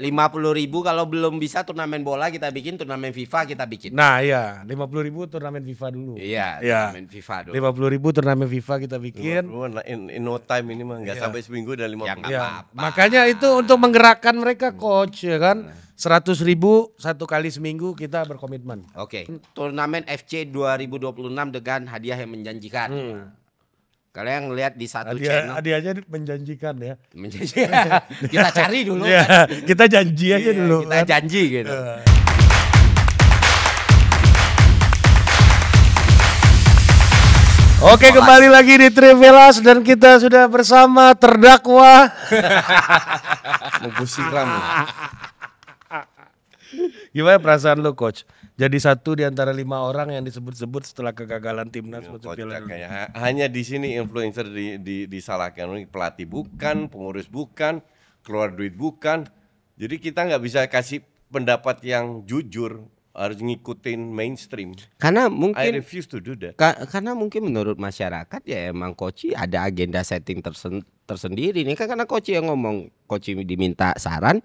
50.000 kalau belum bisa turnamen bola kita bikin, turnamen FIFA kita bikin. Nah iya, 50.000 turnamen FIFA dulu. Iya, Ya. turnamen FIFA dulu. 50.000 turnamen FIFA kita bikin. In no time ini mah nggak sampai seminggu udah 50. Ya, nggak Ya, apa-apa. makanya itu untuk menggerakkan mereka coach ya kan. 100.000 satu kali seminggu kita berkomitmen. Oke, turnamen FC 2026 dengan hadiah yang menjanjikan. Kalian lihat di satu channel. Hadiahnya menjanjikan ya. Menjanjikan. Kita cari dulu. Ya, kita janji aja dulu. Kita kan. janji gitu. Oke, kembali lagi di Trivelas dan kita sudah bersama terdakwa. Nunggu siram. Gimana perasaan lu coach? Jadi satu di antara 5 orang yang disebut-sebut setelah kegagalan timnas masuk Piala Dunia. Kayak hanya di sini influencer disalahkan, pelatih bukan, pengurus bukan, keluar duit bukan. Jadi kita nggak bisa kasih pendapat yang jujur, harus ngikutin mainstream. Karena I mungkin refuse to do that. karena mungkin menurut masyarakat ya emang Koci ada agenda setting tersendiri nih kan, karena Koci yang ngomong, Koci diminta saran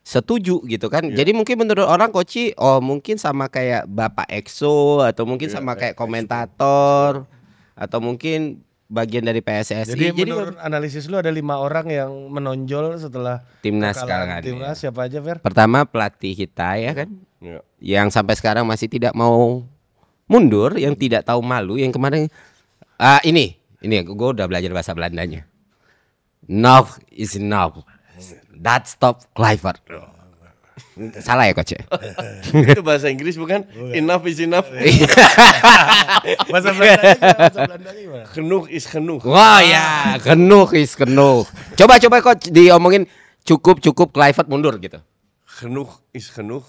setuju gitu kan. Jadi mungkin menurut orang Koci mungkin sama kayak Bapak EXO atau mungkin sama kayak komentator atau mungkin bagian dari PSSI. Jadi menurut analisis lu ada 5 orang yang menonjol setelah timnas kekalahan sekarang ada. timnas, siapa aja Fer? Pertama pelatih kita ya kan, Ya. yang sampai sekarang masih tidak mau mundur, yang tidak tahu malu, yang kemarin ini gue udah belajar bahasa Belandanya. Enough is enough. That stop Kluivert. Salah ya coach? Itu bahasa Inggris bukan? Enough is enough. Bahasa Belanda gimana? Genoeg is genoeg. Wah ya, genoeg is genoeg. Coba coach diomongin cukup Kluivert mundur gitu. Genoeg is genoeg.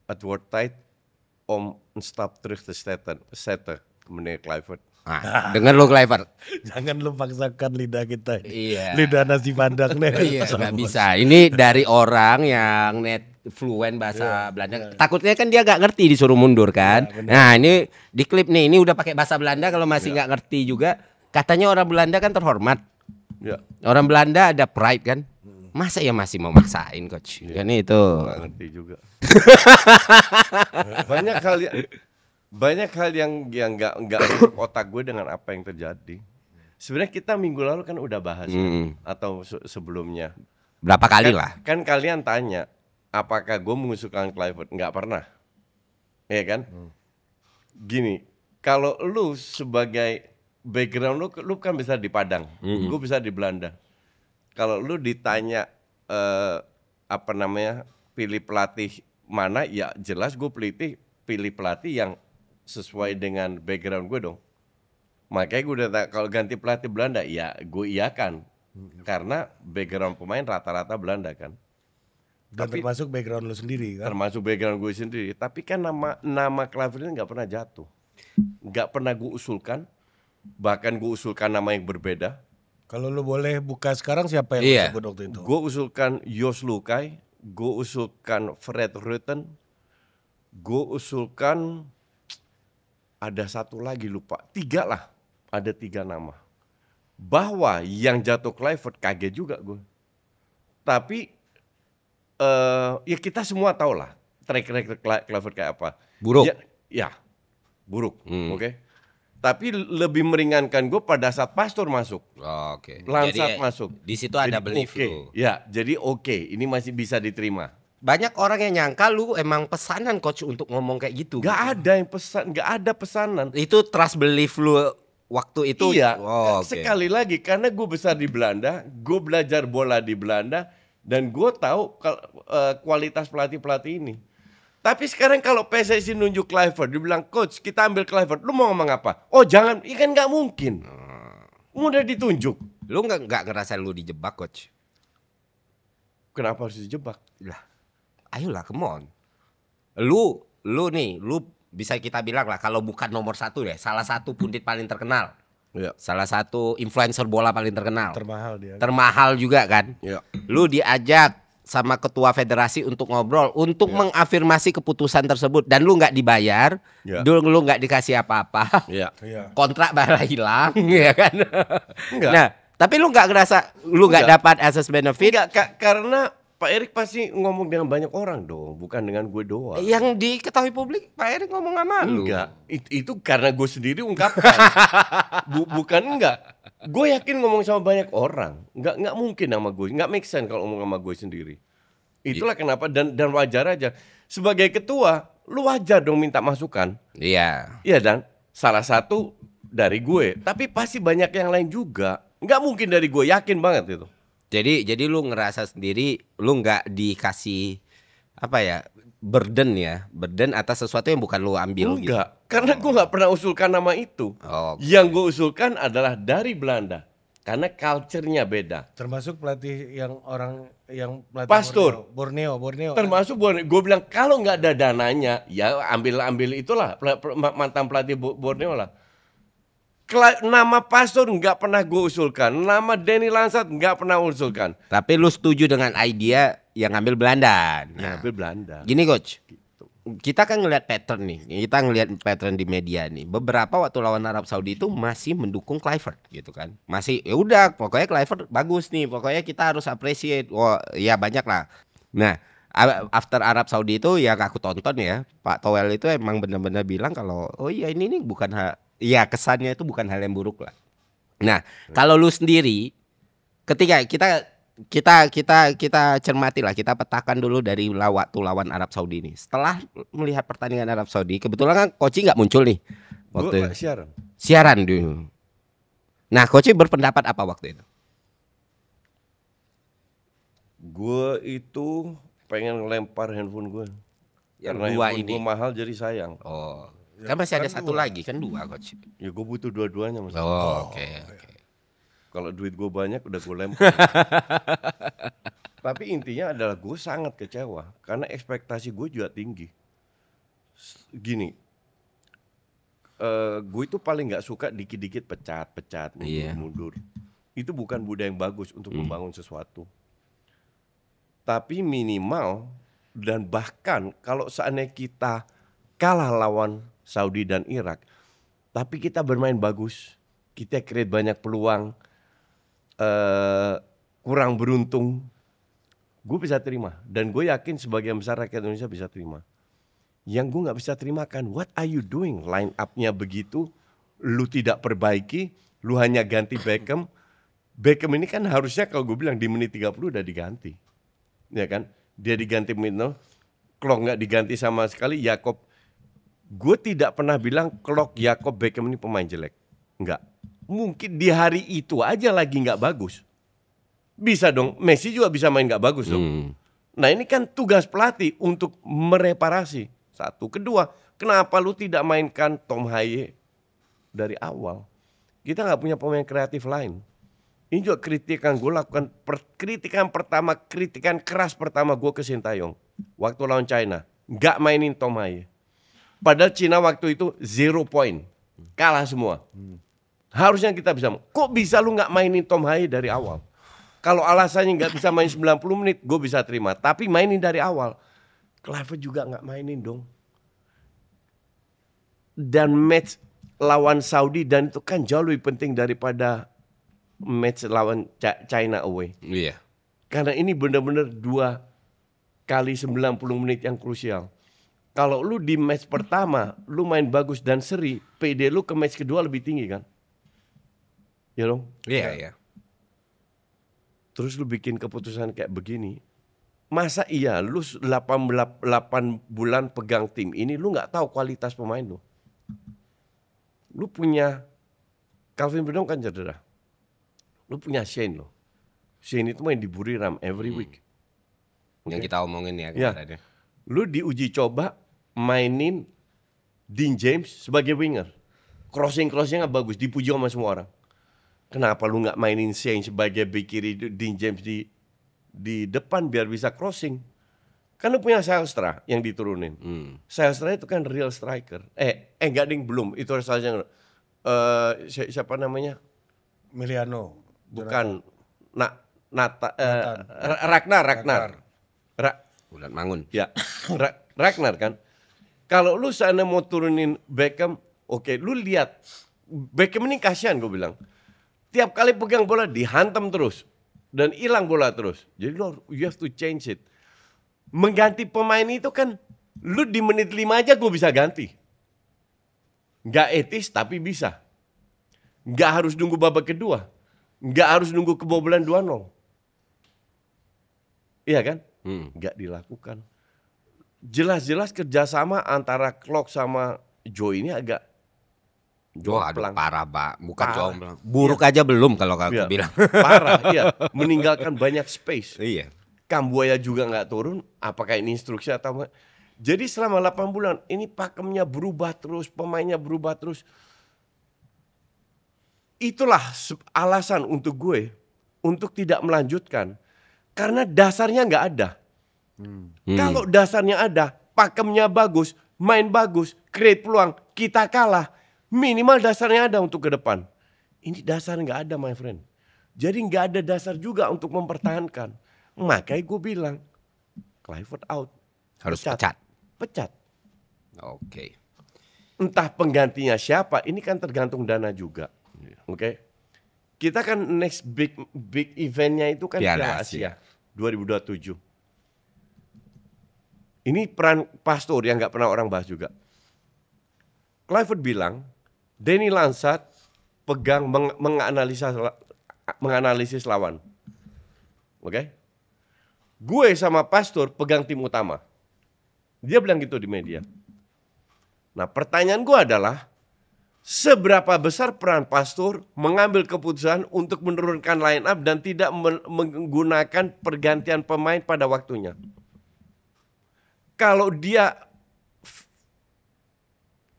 Het wordt tijd om een stap terug te zetten, meneer Kluivert. Nah, denger lu Kluivert. Jangan lu paksakan lidah kita ini. Iya. Lidah nasi padang nih. Iya, nggak bisa. Ini dari orang yang fluent bahasa Belanda. Takutnya kan dia nggak ngerti disuruh mundur kan. Nah ini di klip nih, ini udah pakai bahasa Belanda. Kalau masih nggak ngerti juga, katanya orang Belanda kan terhormat. Ya. Orang Belanda ada pride kan. Masa ya masih mau maksain coach? Kan itu. Nggak ngerti juga. banyak hal yang nggak masuk otak gue dengan apa yang terjadi. Sebenarnya kita minggu lalu kan udah bahas atau sebelumnya. Berapa kali lah? Kan kalian tanya apakah gue mengusulkan Kluivert? Nggak pernah, ya kan? Gini, kalau lu sebagai background lu kan bisa di Padang, gue bisa di Belanda. Kalau lu ditanya pilih pelatih mana, ya jelas gue pilih pelatih yang sesuai dengan background gue dong. Makanya gue udah kalau ganti pelatih Belanda, ya gue iakan. Karena background pemain rata-rata Belanda kan. Dan termasuk background lu sendiri kan. Termasuk background gue sendiri. Tapi kan nama Kluivert ini nggak pernah jatuh. Nggak pernah gue usulkan. Bahkan gue usulkan nama yang berbeda. Kalau lu boleh buka sekarang siapa yang disebut waktu itu? Gue usulkan Jos Luhukay. Gue usulkan Fred Rutten. Gue usulkan ada satu lagi lupa. 3 lah. Ada 3 nama. Bahwa yang jatuh Kluivert kaget juga gue. Tapi ya kita semua tahu lah track record Kluivert kayak apa. Buruk. Ya buruk. Oke. Tapi lebih meringankan gue pada saat Pastor masuk. Oke. Lansat masuk. Di situ ada belief okay. lu. Ya, jadi ini masih bisa diterima. Banyak orang yang nyangka lu emang pesanan coach untuk ngomong kayak gitu. Gak ada yang gak ada pesanan. Itu trust belief lu waktu itu. Iya. Okay. Sekali lagi karena gue besar di Belanda, gue belajar bola di Belanda dan gue tahu kualitas pelatih ini. Tapi sekarang kalau PSSI nunjuk Kluivert, dibilang coach kita ambil Kluivert, lu mau ngomong apa? Oh jangan, ikan nggak mungkin. Udah ditunjuk. Lu nggak ngerasa lu dijebak coach? Kenapa harus dijebak? Lah, ayolah, come on. Lu bisa kita bilang lah kalau bukan nomor 1 deh, salah satu pundit paling terkenal. Ya. Salah satu influencer bola paling terkenal. Termahal dia. Termahal juga kan. Ya. Lu diajak sama ketua federasi untuk ngobrol, untuk mengafirmasi keputusan tersebut dan lu nggak dibayar, lu nggak dikasih apa-apa, kontrak malah hilang, ya kan? Enggak. Nah, tapi lu nggak ngerasa lu nggak dapat access benefit? Enggak, karena Pak Erik pasti ngomong dengan banyak orang dong, bukan dengan gue doang. Yang diketahui publik Pak Erik ngomong sama lu. Enggak, itu karena gue sendiri ungkapkan. Bukan enggak. Gue yakin ngomong sama banyak orang. Enggak mungkin sama gue. Enggak make sense kalau ngomong sama gue sendiri. Itulah kenapa dan wajar aja. Sebagai ketua, lu wajar dong minta masukan. Iya. Iya dan salah satu dari gue, tapi pasti banyak yang lain juga. Enggak mungkin dari gue, yakin banget itu. Jadi lu ngerasa sendiri lu nggak dikasih apa ya, burden atas sesuatu yang bukan lu ambil gitu. Enggak, karena gue nggak pernah usulkan nama itu. Oh. Yang gue usulkan adalah dari Belanda, karena culture-nya beda. Termasuk pelatih yang pelatih Pastur. Borneo. Termasuk gue bilang kalau nggak ada dananya, ya ambil itulah mantan pelatih Borneo lah. Nama Pastur nggak pernah gue usulkan, nama Denny Lansat nggak pernah usulkan. Tapi lu setuju dengan idea yang ngambil Belanda. Nah, Ngambil Belanda. gini coach, kita kan ngelihat pattern nih, kita ngelihat pattern di media nih. Beberapa waktu lawan Arab Saudi itu masih mendukung Kluivert gitu kan, masih ya udah pokoknya Kluivert bagus nih, pokoknya kita harus appreciate. Wah ya banyak lah. Nah after Arab Saudi itu yang aku tonton ya, Pak Towel itu emang benar-benar bilang kalau oh iya ini nih bukan iya kesannya itu bukan hal yang buruk lah. Nah kalau lu sendiri ketika kita cermati lah, kita petakan dulu dari waktu lawan Arab Saudi ini. Setelah melihat pertandingan Arab Saudi, kebetulan kan Koci nggak muncul nih waktu Gue siaran dulu. Nah Koci berpendapat apa waktu itu? Gue itu pengen ngelempar handphone gue. Yang Karena dua handphone ini. gue mahal jadi sayang. Oh, kan masih ada satu lagi kan dua Coach. Ya gue butuh dua-duanya mas. Oh, oke. Kalau duit gue banyak udah gue lempar. Tapi intinya adalah gue sangat kecewa karena ekspektasi gue juga tinggi. Gini, gue itu paling nggak suka dikit-dikit pecat, mundur. Itu bukan budaya yang bagus untuk membangun sesuatu. Tapi minimal dan bahkan kalau seandainya kita kalah lawan Saudi dan Irak, tapi kita bermain bagus, kita create banyak peluang, kurang beruntung, gue bisa terima. Dan gue yakin sebagian besar rakyat Indonesia bisa terima. Yang gue nggak bisa terima kan, what are you doing? Line up-nya begitu, lu tidak perbaiki, lu hanya ganti Beckham. Beckham ini kan harusnya kalau gue bilang di menit 30 udah diganti. Ya kan? Dia diganti Mino, Klok nggak diganti sama sekali, Jakob. Gue tidak pernah bilang Klok, Jakob, Beckham ini pemain jelek. Enggak. Mungkin di hari itu aja lagi nggak bagus. Bisa dong, Messi juga bisa main nggak bagus dong. Nah ini kan tugas pelatih untuk mereparasi. Satu. Kedua, kenapa lu tidak mainkan Tom Haye dari awal? Kita nggak punya pemain kreatif lain. Ini juga kritikan gue lakukan, kritikan keras pertama gue ke Sintayong. Waktu lawan China, nggak mainin Tom Haye. Padahal Cina waktu itu 0 point, kalah semua. Harusnya kita bisa, kok bisa lu nggak mainin Tom Haye dari awal? Kalau alasannya nggak bisa main 90 menit, gue bisa terima. Tapi mainin dari awal. Kluivert juga nggak mainin dong. Dan match lawan Saudi dan itu kan jauh lebih penting daripada match lawan China away. Iya. Karena ini benar-benar 2 kali 90 menit yang krusial. Kalau lu di match pertama, lu main bagus dan seri, PD lu ke match kedua lebih tinggi kan? Ya dong? Iya. Terus lu bikin keputusan kayak begini. Masa iya lu 8 bulan pegang tim ini lu nggak tahu kualitas pemain lu. Lu punya Calvin Verdong kan cedera. Lu punya Shane lo. Shane itu main di Buriram every week. Yang kita omongin ya Ya. kemarin. Lu diuji coba mainin Dean James sebagai winger. Crossing-crossingnya bagus, dipuji sama semua orang. Kenapa lu nggak mainin Shane sebagai bek kiri, Dean James di depan biar bisa crossing? Kan lu punya Zijlstra yang diturunin. Zijlstra itu kan real striker. Enggak ding, belum. Itu saja. Siapa namanya? Miliano. Bukan. Ragnar. Bulan Mangun. Ya, Ragnar kan. Kalau lu sana mau turunin Beckham, oke, lu lihat Beckham ini kasihan gue bilang. Tiap kali pegang bola dihantam terus. dan hilang bola terus. Jadi you have to change it. Mengganti pemain itu kan, lu di menit 5 aja gue bisa ganti. Nggak etis tapi bisa. Nggak harus nunggu babak kedua. Nggak harus nunggu kebobolan 2-0. Iya kan? Nggak dilakukan. Jelas-jelas kerjasama antara Klok sama Joe ini agak Aduh, parah, Pak. Bukan Parah. jomplang. Buruk aja belum kalau aku Iya. bilang. Parah, iya. Meninggalkan banyak space. Iya. Kambuaya juga nggak turun. Apakah ini instruksi atau apa? Jadi selama 8 bulan ini pakemnya berubah terus, pemainnya berubah terus. Itulah alasan untuk gue untuk tidak melanjutkan. Karena dasarnya nggak ada. Kalau dasarnya ada, pakemnya bagus, main bagus, create peluang, kita kalah. Minimal dasarnya ada untuk ke depan. Ini dasar nggak ada, my friend. Jadi nggak ada dasar juga untuk mempertahankan. Makanya gue bilang, Kluivert out. Harus pecat. Pecat. Oke. Entah penggantinya siapa, ini kan tergantung dana juga. Oke. Kita kan next big eventnya itu kan Piala Piala Asia 2027. Ini peran Pastor yang nggak pernah orang bahas juga. Kluivert bilang, Danny Lansat pegang menganalisis lawan. Oke? Gue sama Pastor pegang tim utama. Dia bilang gitu di media. Nah, pertanyaan gue adalah, seberapa besar peran Pastor mengambil keputusan untuk menurunkan line up dan tidak menggunakan pergantian pemain pada waktunya? Kalau dia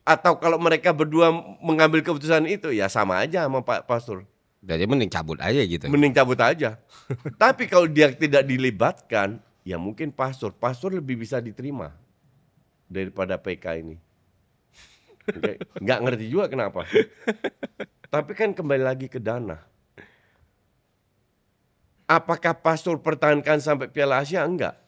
atau kalau mereka berdua mengambil keputusan itu, ya sama aja sama Pak Pastor. Jadi mending cabut aja gitu. Mending cabut aja. Tapi kalau dia tidak dilibatkan, ya mungkin Pastor lebih bisa diterima daripada PK ini. Oke, nggak ngerti juga kenapa. Tapi kan kembali lagi ke dana. Apakah Pastor pertahankan sampai Piala Asia? Enggak.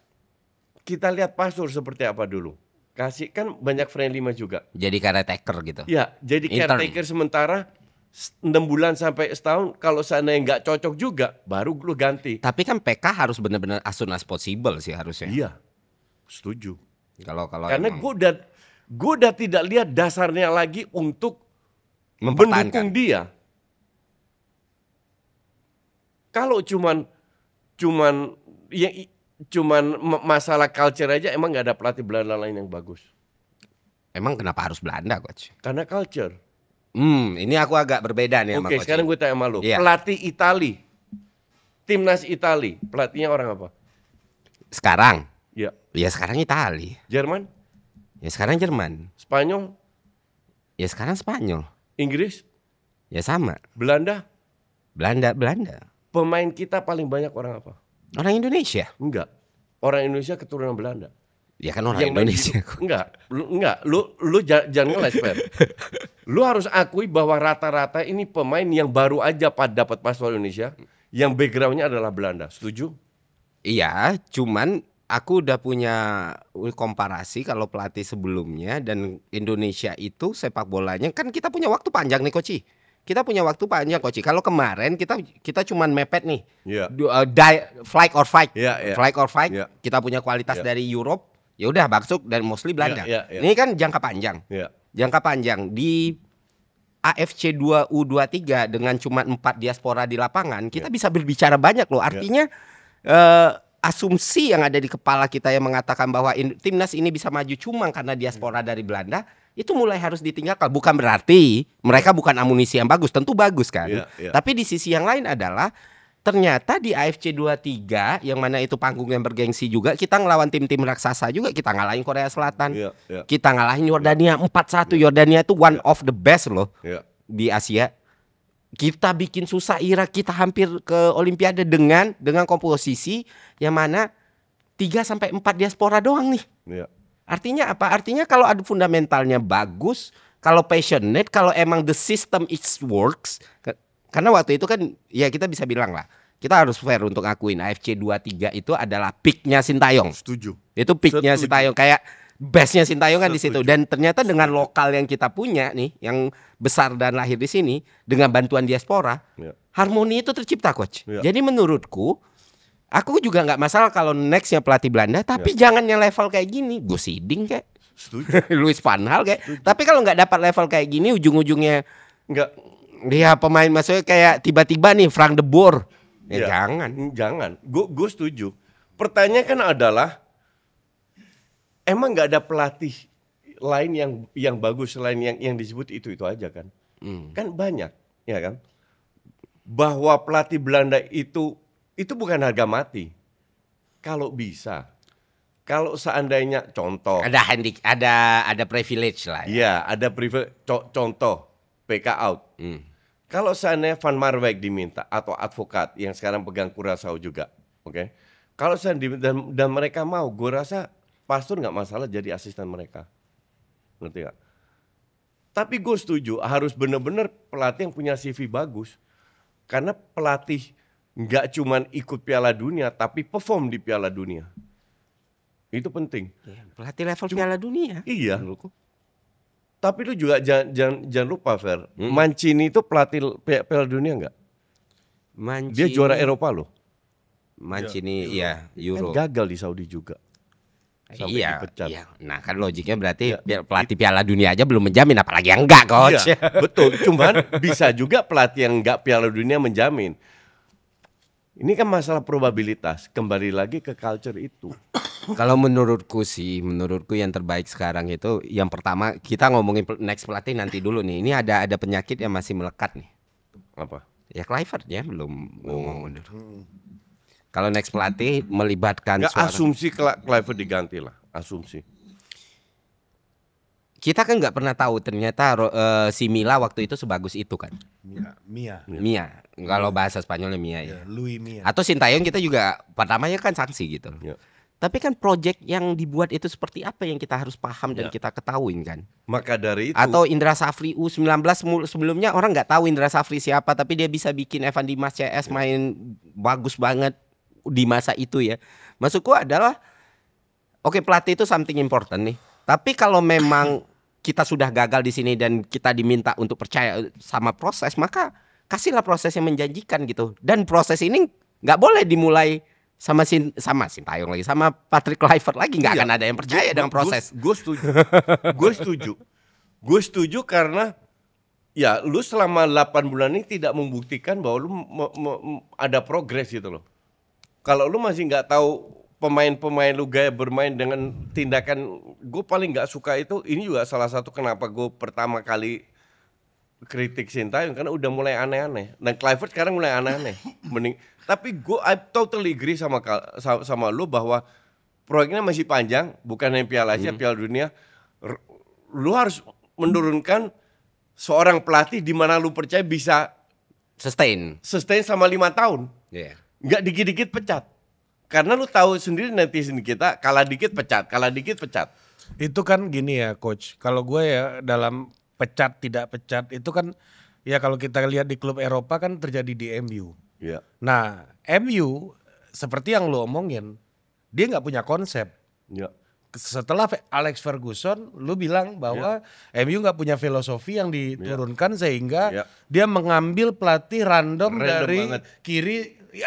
Kita lihat Pastor seperti apa dulu. Kasih kan banyak friendly match juga. Jadi caretaker gitu. Ya, jadi Intern. caretaker sementara 6 bulan sampai setahun. Kalau seandainya nggak cocok juga, baru lu ganti. Tapi kan PK harus benar-benar as soon as possible sih harusnya. Iya, setuju. Kalau Karena emang gue udah tidak lihat dasarnya lagi untuk mempertahankan. mendukung dia. Kalau cuman masalah culture aja, emang nggak ada pelatih Belanda lain yang bagus. Emang kenapa harus Belanda, coach? Karena culture. Ini aku agak berbeda nih sama Oke, coach. sekarang gue tanya sama lu. Iya. Pelatih Itali, timnas Itali, pelatihnya orang apa? Sekarang? Ya, Ya sekarang Itali. Jerman, Ya sekarang Jerman. Spanyol, Ya sekarang Spanyol. Inggris, Ya sama. Belanda. Belanda. Pemain kita paling banyak orang apa? Orang Indonesia. Enggak. Orang Indonesia keturunan Belanda. Ya kan orang Yang main Indonesia. di- enggak. Lu jangan ngeles, Fer. Lu harus akui bahwa rata-rata ini pemain yang baru aja dapat paspor Indonesia, yang backgroundnya adalah Belanda. Setuju? Iya, cuman aku udah punya komparasi kalau pelatih sebelumnya dan Indonesia itu sepak bolanya kan kita punya waktu panjang nih, Koci. Kita punya waktu panjang, Koci. Kalau kemarin kita cuman mepet nih. Iya. Flag or fight. Iya, iya. Flag or fight. Iya. Kita punya kualitas Iya. dari Europe. Ya udah masuk dan mostly Belanda. Iya, iya, iya. Ini kan jangka panjang. Iya. Jangka panjang di AFC 2 U23 dengan cuma 4 diaspora di lapangan, kita bisa berbicara banyak loh. Artinya asumsi yang ada di kepala kita yang mengatakan bahwa timnas ini bisa maju cuma karena diaspora dari Belanda, itu mulai harus ditinggalkan. Bukan berarti mereka bukan amunisi yang bagus, tentu bagus kan. Iya, iya. Tapi di sisi yang lain adalah ternyata di AFC 23 yang mana itu panggung yang bergengsi juga, kita ngelawan tim-tim raksasa juga, kita ngalahin Korea Selatan. Iya, iya. Kita ngalahin Yordania 4-1. Yordania itu one of the best loh Iya. di Asia. Kita bikin susah Irak, kita hampir ke Olimpiade dengan komposisi yang mana 3-4 diaspora doang nih. Iya. Artinya apa? Artinya kalau ada fundamentalnya bagus, kalau passionate, kalau emang the system it works. Karena waktu itu kan ya kita bisa bilang lah, kita harus fair untuk akuin AFC 23 itu adalah peaknya Sintayong. Setuju. Itu peaknya Setuju. Sintayong, kayak bestnya Sintayong kan di situ. Setuju. Dan ternyata dengan lokal yang kita punya nih, yang besar dan lahir di sini, dengan bantuan diaspora, Iya. harmoni itu tercipta, coach. Ya. Jadi menurutku, aku juga nggak masalah kalau nextnya pelatih Belanda, tapi jangan yang level kayak gini. Gus Hiddink kayak, Setuju. Luis Van Gaal kayak. Tapi kalau nggak dapat level kayak gini, ujung-ujungnya Enggak. dia pemain maksudnya kayak tiba-tiba nih Frank de Boer. Ya, Ya, jangan. Gue setuju. Pertanyaan kan adalah, emang nggak ada pelatih lain yang bagus selain yang disebut itu aja kan? Kan banyak, ya kan? Bahwa pelatih Belanda itu bukan harga mati. Kalau bisa, kalau seandainya contoh, Ada privilege lah. ya ada contoh PK out. Kalau seandainya Van Marwijk diminta atau advokat yang sekarang pegang Curaçao juga, oke? Kalau seandainya dan mereka mau, gue rasa Pastur nggak masalah jadi asisten mereka, ngerti nggak? Tapi gue setuju harus bener-bener pelatih yang punya CV bagus, karena pelatih nggak cuman ikut Piala Dunia, tapi perform di Piala Dunia, itu penting. Pelatih level Piala Dunia. Iya. Tapi lu juga jangan lupa Fer, Mancini itu pelatih Piala Dunia nggak? Mancini. Dia juara Eropa loh. Mancini ya Euro. Kan gagal di Saudi juga. Sampai dipecat. Iya. Nah kan logiknya berarti pelatih Piala Dunia aja belum menjamin, apalagi yang enggak, coach. Iya, betul. Cuman bisa juga pelatih yang nggak Piala Dunia menjamin. Ini kan masalah probabilitas. Kembali lagi ke culture itu. Kalau menurutku yang terbaik sekarang itu yang pertama kita ngomongin next pelatih nanti dulu nih. Ini ada penyakit yang masih melekat nih. Apa? Ya Kluivert ya belum ngomong dulu. Kalau next pelatih melibatkan Nggak, asumsi Kluivert diganti lah. Asumsi. Kita kan nggak pernah tahu ternyata si Mila waktu itu sebagus itu kan. Mia. Kalau bahasa Spanyolnya Mia ya. Louis Mia. Atau Sintayong kita juga pertamanya kan sanksi gitu. Ya. Tapi kan project yang dibuat itu seperti apa yang kita harus paham dan kita ketahuin kan. Maka dari itu. Atau Indra Safri U19 sebelumnya orang nggak tahu Indra Safri siapa, tapi dia bisa bikin Evan Dimas CS main bagus banget di masa itu ya. Maksudku adalah oke, pelatih itu something important nih. Tapi kalau memang kita sudah gagal di sini dan kita diminta untuk percaya sama proses, maka kasihlah proses yang menjanjikan gitu. Dan proses ini nggak boleh dimulai sama Sintayong lagi, sama Patrick Kluivert lagi, nggak akan ada yang percaya dengan proses. Gue setuju. Gue setuju karena ya lu selama 8 bulan ini tidak membuktikan bahwa lu ada progres gitu loh. Kalau lu masih nggak tahu pemain-pemain lu gaya bermain dengan tindakan, gue paling nggak suka itu. Ini juga salah satu kenapa gue pertama kali kritik Sintayong, karena udah mulai aneh-aneh. Dan Kluivert sekarang mulai aneh-aneh. Tapi I totally agree sama lu bahwa proyeknya masih panjang, bukan hanya Piala Asia, Piala Dunia. Lu harus menurunkan seorang pelatih di mana lu percaya bisa Sustain sama 5 tahun. yeah. Nggak dikit-dikit pecat. Karena lu tahu sendiri netizen kita, kalah dikit pecat. Itu kan gini ya coach, kalau gue ya dalam pecat tidak pecat itu kan ya kalau kita lihat di klub Eropa kan terjadi di MU. Iya. Nah MU seperti yang lu omongin, dia nggak punya konsep. Iya. Setelah Alex Ferguson, lu bilang bahwa MU nggak punya filosofi yang diturunkan sehingga dia mengambil pelatih random dari banget. kiri,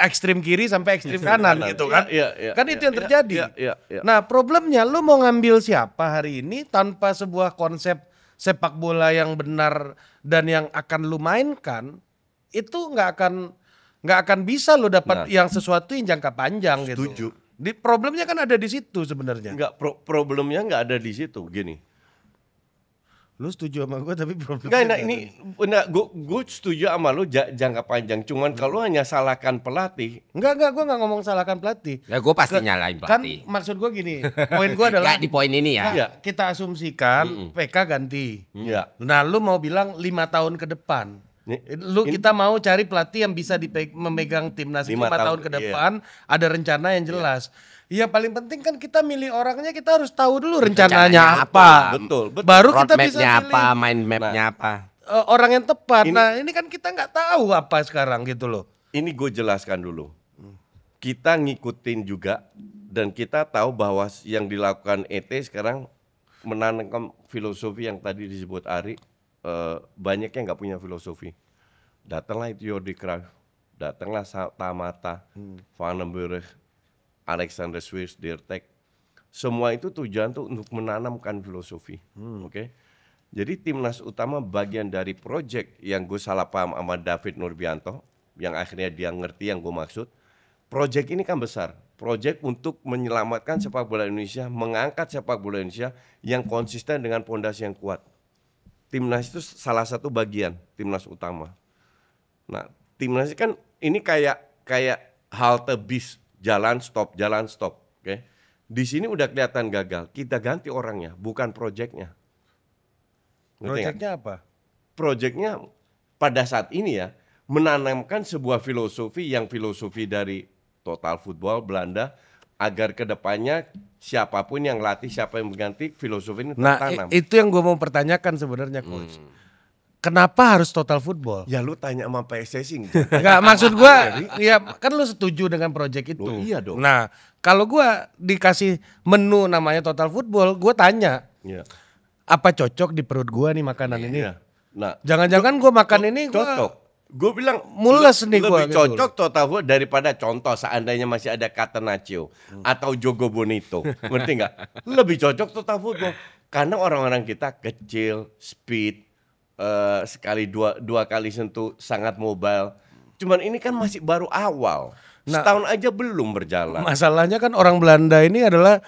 ekstrim kiri sampai ekstrim kanan gitu kan. Kan itu yang terjadi. Iya. Nah problemnya lu mau ngambil siapa hari ini tanpa sebuah konsep sepak bola yang benar dan yang akan lu mainkan, itu nggak akan bisa lu dapat yang sesuatu yang jangka panjang gitu. Setuju. Problemnya kan ada di situ sebenarnya. Enggak, problemnya nggak ada di situ. Gini. Lu setuju sama gue tapi problemnya. Enggak, nah ini benar, gue setuju sama lu jangka panjang. Cuman kalau hanya salahkan pelatih. Enggak, gue nggak ngomong salahkan pelatih. Ya gue pasti nyalain pelatih. Kan maksud gue gini, poin gue adalah di poin ini ya. Kita asumsikan PK ganti. Iya. Nah, lu mau bilang 5 tahun ke depan. Kita mau cari pelatih yang bisa memegang timnas 5 tahun ke depan, ada rencana yang jelas. Ya paling penting kan kita milih orangnya, kita harus tahu dulu rencananya apa. Betul. Baru kita bisa pilih apa, mind mapnya apa. Orang yang tepat. Nah ini kan kita nggak tahu apa sekarang gitu loh. Ini gue jelaskan dulu. Kita ngikutin juga dan kita tahu bahwa yang dilakukan ET sekarang menanamkan filosofi yang tadi disebut Ari. Banyak yang nggak punya filosofi. Datanglah itu Jordi Cruyff, datanglah Tamata, Van den Burg, Alexander Swiss, Dirtek. Semua itu tujuan tuh untuk menanamkan filosofi. Oke. Jadi timnas utama bagian dari project yang gue salah paham sama David Nurbianto, yang akhirnya dia ngerti yang gue maksud. Project ini kan besar. Project untuk menyelamatkan sepak bola Indonesia, mengangkat sepak bola Indonesia yang konsisten dengan pondasi yang kuat. Timnas itu salah satu bagian timnas utama. Nah, timnas kan ini kayak halte bis, jalan stop, oke? Di sini udah kelihatan gagal. Kita ganti orangnya, bukan projectnya. Projectnya apa? Projectnya pada saat ini ya menanamkan sebuah filosofi dari Total Football Belanda agar kedepannya siapapun yang latih, siapa yang mengganti filosofi ini tertanam. Nah, itu yang gue mau pertanyakan sebenarnya, Coach. Kenapa harus Total Football? Ya lu tanya sama PSSI. Enggak, maksud gue, ya kan lu setuju dengan project itu. Iya dong. Nah, kalau gue dikasih menu namanya Total Football, gue tanya, apa cocok di perut gue nih makanan ini? Nah, jangan-jangan gue makan ini cocok. Gue bilang mules nih gue. Lebih cocok Total Football daripada contoh seandainya masih ada Catenaccio atau Jogo Bonito, ngerti nggak? Lebih cocok Total Football karena orang-orang kita kecil, speed. Sekali dua kali sentuh, sangat mobile. Cuman ini kan masih baru awal. Setahun aja belum berjalan. Masalahnya kan orang Belanda ini adalah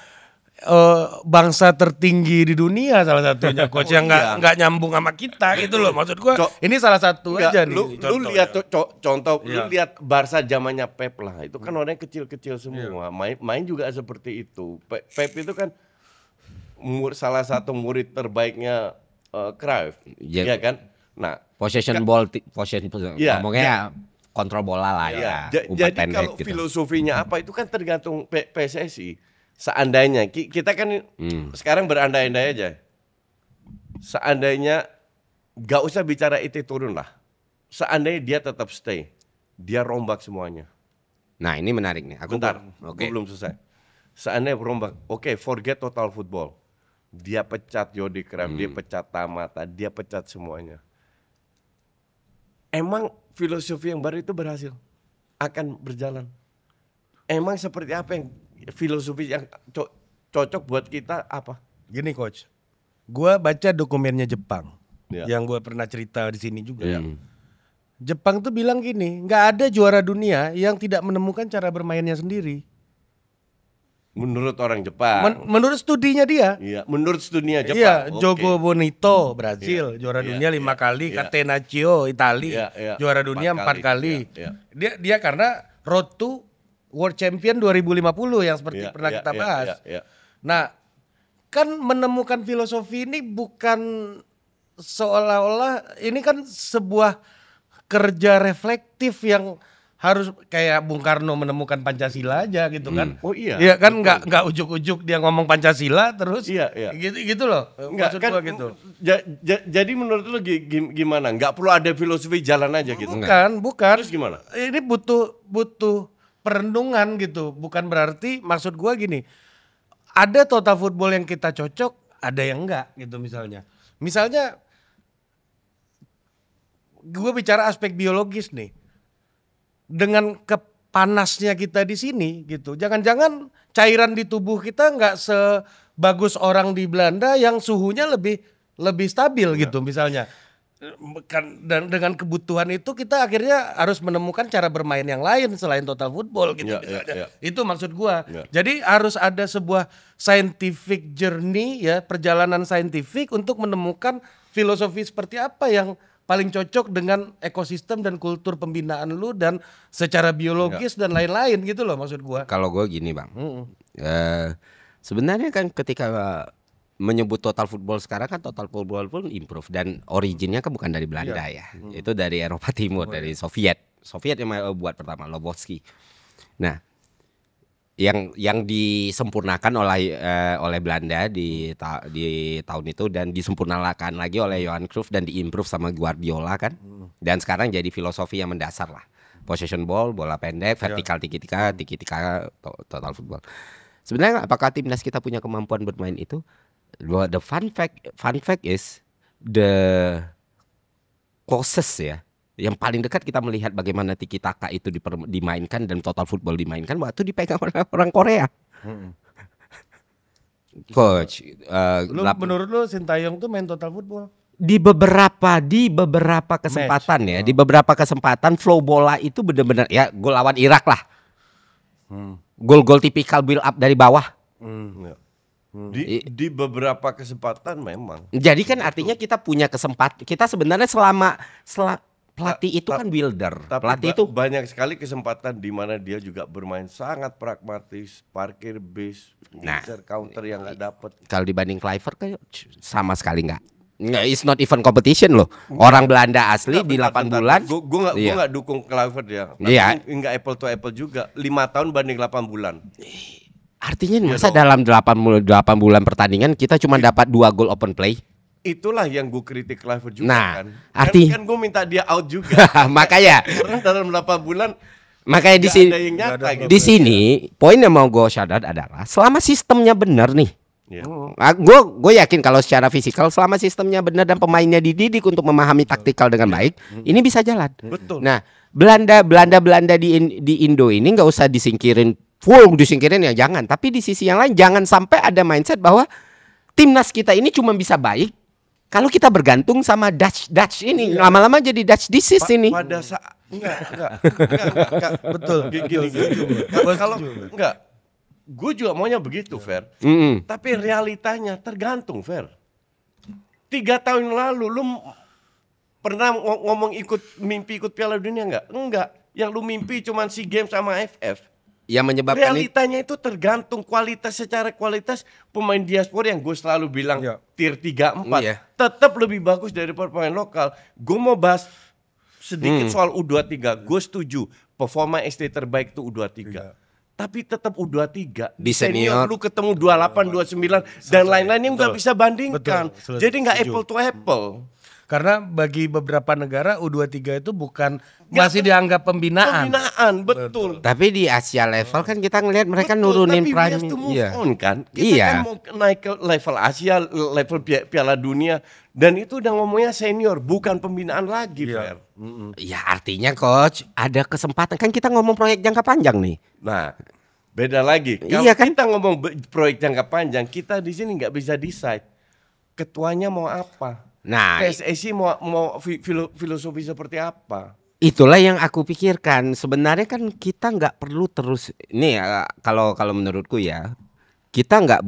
bangsa tertinggi di dunia salah satunya, Coach, yang nggak nyambung sama kita gitu loh. Maksud gua ini salah satu aja nih. Lu lihat contoh, lu lihat Barca zamannya Pep lah. Itu kan orang kecil-kecil semua. Main juga seperti itu. Pep itu kan salah satu murid terbaiknya Cruyff, ya kan? Nah, ngomongnya kontrol bola lah ya. Jadi kalau gitu. Filosofinya apa itu kan tergantung PSSI. Seandainya kita kan sekarang berandai-andai aja. Seandainya gak usah bicara itu turun lah. Seandainya dia tetap stay, dia rombak semuanya. Nah ini menarik nih. Bentar, gue belum selesai. Seandainya rombak, forget Total Football. Dia pecat Jordi Cruyff, dia pecat Tamata, dia pecat semuanya. Emang filosofi yang baru itu berhasil? Akan berjalan? Emang seperti apa yang filosofi yang cocok buat kita apa? Gini, Coach, gua baca dokumennya Jepang, yang gua pernah cerita di sini juga. Jepang tuh bilang gini, nggak ada juara dunia yang tidak menemukan cara bermainnya sendiri. Menurut orang Jepang. Menurut studinya dia. Iya, menurut studinya Jepang. Iya, Jogo Bonito Brazil juara dunia 5 kali, Catenaccio Italia juara dunia 4 kali. Dia karena road to World Champion 2050 yang seperti pernah kita bahas. Nah, kan menemukan filosofi ini bukan seolah-olah ini kan sebuah kerja reflektif yang harus kayak Bung Karno menemukan Pancasila aja gitu kan. Oh iya. Iya kan nggak ujuk-ujuk dia ngomong Pancasila terus gitu loh. Maksud kan, gua gitu. Jadi menurut lu gimana? Nggak perlu ada filosofi jalan aja gitu. Bukan. Terus gimana? Ini butuh perenungan gitu. Bukan berarti maksud gua gini. Ada Total Football yang kita cocok, ada yang enggak gitu misalnya. Misalnya gua bicara aspek biologis nih. Dengan kepanasnya kita di sini gitu. Jangan-jangan cairan di tubuh kita nggak sebagus orang di Belanda yang suhunya lebih stabil gitu misalnya. Dan dengan kebutuhan itu kita akhirnya harus menemukan cara bermain yang lain selain Total Football gitu misalnya. Itu maksud gua. Jadi harus ada sebuah scientific journey ya, perjalanan saintifik untuk menemukan filosofi seperti apa yang paling cocok dengan ekosistem dan kultur pembinaan lu dan secara biologis dan lain-lain gitu loh maksud gua. Kalau gua gini bang, sebenarnya kan ketika menyebut Total Football sekarang kan Total Football pun improve dan originnya kan bukan dari Belanda ya, itu dari Eropa Timur, dari Soviet yang buat pertama Lobovsky. Nah, yang disempurnakan oleh Belanda di tahun itu dan disempurnakan lagi oleh Johan Cruyff dan diimprove sama Guardiola kan. Dan sekarang jadi filosofi yang mendasar lah. Possession ball, bola pendek, vertikal tiki-taka, Total Football. Sebenarnya apakah timnas kita punya kemampuan bermain itu? The fun fact is the closest ya Yang paling dekat kita melihat bagaimana tiki taka itu dimainkan dan total football dimainkan waktu dipegang oleh orang Korea. Coach, Menurut lu Sintayong tuh main total football? di beberapa kesempatan ya, di beberapa kesempatan flow bola itu benar-benar ya gol lawan Irak lah. Gol-gol tipikal build up dari bawah. Ya. Di beberapa kesempatan memang. Jadi kan artinya kita punya kesempatan. Kita sebenarnya selama pelatih itu kan builder. Tapi Pelatih itu banyak sekali kesempatan di mana dia juga bermain sangat pragmatis, parkir base, counter yang nggak dapet. kalau dibanding Kluivert kayak sama sekali nggak. Nggak, it's not even competition loh. Orang Belanda asli di 8 bulan. Gue nggak dukung Kluivert ya. Iya. Nggak apple to apple juga. 5 tahun banding 8 bulan. Artinya masa dalam 8 bulan pertandingan kita cuma dapat 2 gol open play. Itulah yang gue kritik Kluivert juga Nah, kan. Kan gue minta dia out juga. Makanya Karena dalam 8 bulan di nggak sini ada yang nyata gitu. di sini poin yang mau gue shout out adalah selama sistemnya benar nih. Ya. Gue yakin kalau secara fisikal selama sistemnya benar dan pemainnya dididik untuk memahami taktikal dengan baik, ini bisa jalan. Betul. Nah, Belanda di Indo ini nggak usah disingkirin ya jangan. Tapi di sisi yang lain jangan sampai ada mindset bahwa timnas kita ini cuma bisa baik kalau kita bergantung sama Dutch ini. Lama-lama jadi Dutch disease ini. Pada saat enggak. Betul. Gini. Kalau enggak, gue juga maunya begitu, Fer. Tapi realitanya tergantung, Fer. 3 tahun lalu lu pernah ngomong mimpi ikut Piala Dunia enggak? Enggak. Yang lu mimpi cuman SEA Games sama AFF. Yang menyebabkan realitanya itu tergantung secara kualitas pemain diaspora yang gue selalu bilang tier 3-4 tetap lebih bagus daripada pemain lokal. Gue mau bahas sedikit soal U23. Gue setuju performa SD terbaik itu U23. Tapi tetap U23 di senior lu ketemu 28, 29 dan lain-lain yang nggak bisa bandingkan. Jadi nggak apple to apple. Karena bagi beberapa negara U23 itu masih dianggap pembinaan. Betul. Tapi di Asia level kan kita ngelihat mereka nurunin prime. Kan? Kita kan mau naik ke level Asia, level Piala Dunia dan itu udah ngomongnya senior, bukan pembinaan lagi, Fer. Ya artinya coach, ada kesempatan kan kita ngomong proyek jangka panjang nih. Nah, beda lagi. Kalau kita ngomong proyek jangka panjang, kita di sini nggak bisa decide ketuanya mau apa. Nah, PSSI mau filosofi seperti apa? Itulah yang aku pikirkan. Sebenarnya kan kita nggak perlu terus ini ya, kalau menurutku ya, kita nggak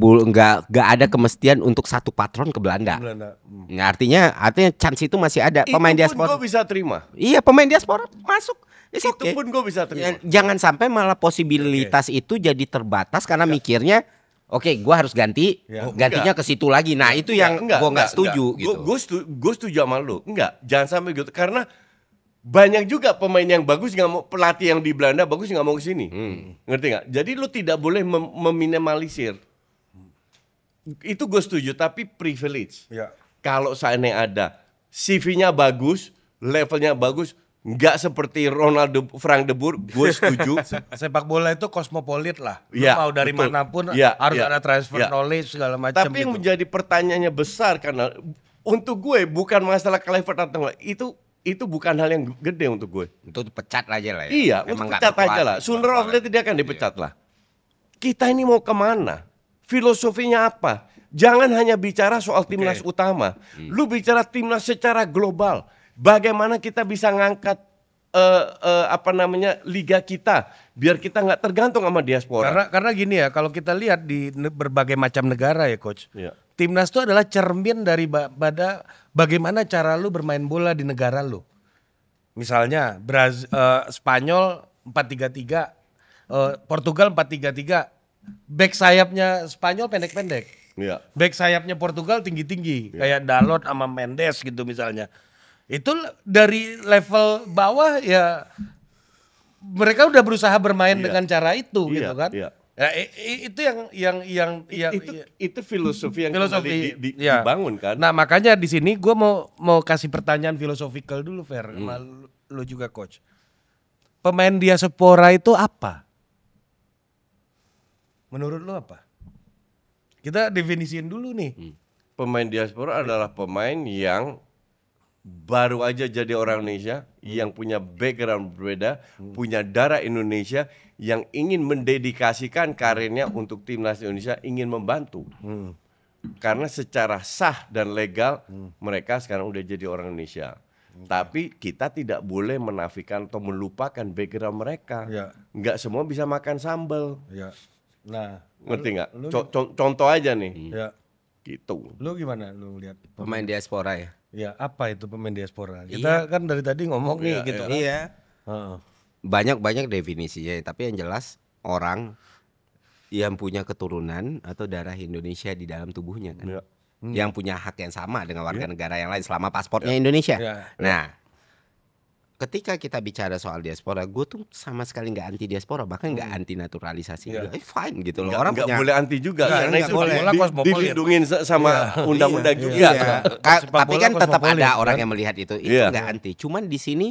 ada kemestian untuk satu patron ke Belanda. Nah, artinya chance itu masih ada. Pemain diaspora. Itu pun gue bisa terima. Iya, pemain diaspora masuk. Itu pun gue bisa terima. Jangan sampai malah posibilitas itu jadi terbatas karena mikirnya oke, gue harus gantinya ke situ lagi. Nah, itu yang gue nggak setuju gitu. Gue setuju sama lu. Enggak, jangan sampai gitu. Karena banyak juga pemain yang bagus nggak mau, pelatih yang di Belanda bagus nggak mau ke sini. Ngerti nggak? Jadi lu tidak boleh meminimalisir. Itu gue setuju, tapi privilege. Kalau seandainya ada CV-nya bagus, levelnya bagus, nggak seperti Ronaldo, Frank de Boer, gue setuju. Sepak bola itu kosmopolit lah. Mau dari manapun harus ada transfer knowledge segala macam. Tapi yang menjadi pertanyaannya besar karena untuk gue bukan masalah Kluivert atau enggak, itu bukan hal yang gede untuk gue. Untuk pecat aja lah ya. Iya, untuk pecat aja lah. Sooner or later dia akan dipecat lah. Kita ini mau kemana? Filosofinya apa? Jangan hanya bicara soal timnas utama. Lu bicara timnas secara global. Bagaimana kita bisa ngangkat liga kita biar kita nggak tergantung sama diaspora. Karena gini ya, kalau kita lihat di berbagai macam negara ya coach, timnas itu adalah cermin dari bagaimana cara lu bermain bola di negara lu. Misalnya Spanyol 4-3-3, Portugal 4-3-3, back sayapnya Spanyol pendek-pendek, back sayapnya Portugal tinggi-tinggi, kayak Dalot sama Mendes gitu misalnya. Itu dari level bawah ya mereka udah berusaha bermain dengan cara itu gitu kan. Ya, itu yang itu filosofi yang dibangun kan. Nah, makanya di sini gue mau kasih pertanyaan filosofikal dulu Fer, sama lu juga coach. Pemain diaspora itu apa? Menurut lu apa? Kita definisiin dulu nih. Pemain diaspora adalah pemain yang baru aja jadi orang Indonesia yang punya background berbeda, punya darah Indonesia, yang ingin mendedikasikan karirnya untuk timnas Indonesia, ingin membantu. Karena secara sah dan legal mereka sekarang udah jadi orang Indonesia. Tapi kita tidak boleh menafikan atau melupakan background mereka. Nggak semua bisa makan sambal. Nah, ngerti nggak? Contoh aja nih. Gitu. Lu gimana lu lihat Pemain diaspora ya? Ya, apa itu pemain diaspora? Kita kan dari tadi ngomong nih gitu kan. Iya. Banyak definisinya, tapi yang jelas orang yang punya keturunan atau darah Indonesia di dalam tubuhnya kan. Yang punya hak yang sama dengan warga negara yang lain selama paspornya Indonesia. Nah, ketika kita bicara soal diaspora, gue tuh sama sekali nggak anti diaspora, bahkan nggak anti naturalisasi juga. Fine gitu loh. Orang nggak punya boleh anti juga karena itu dilindungin sama Iya. undang-undang juga. Tapi kan tetap kosmopolit, ada orang kan? yang melihat itu Iya. nggak anti. Cuman di sini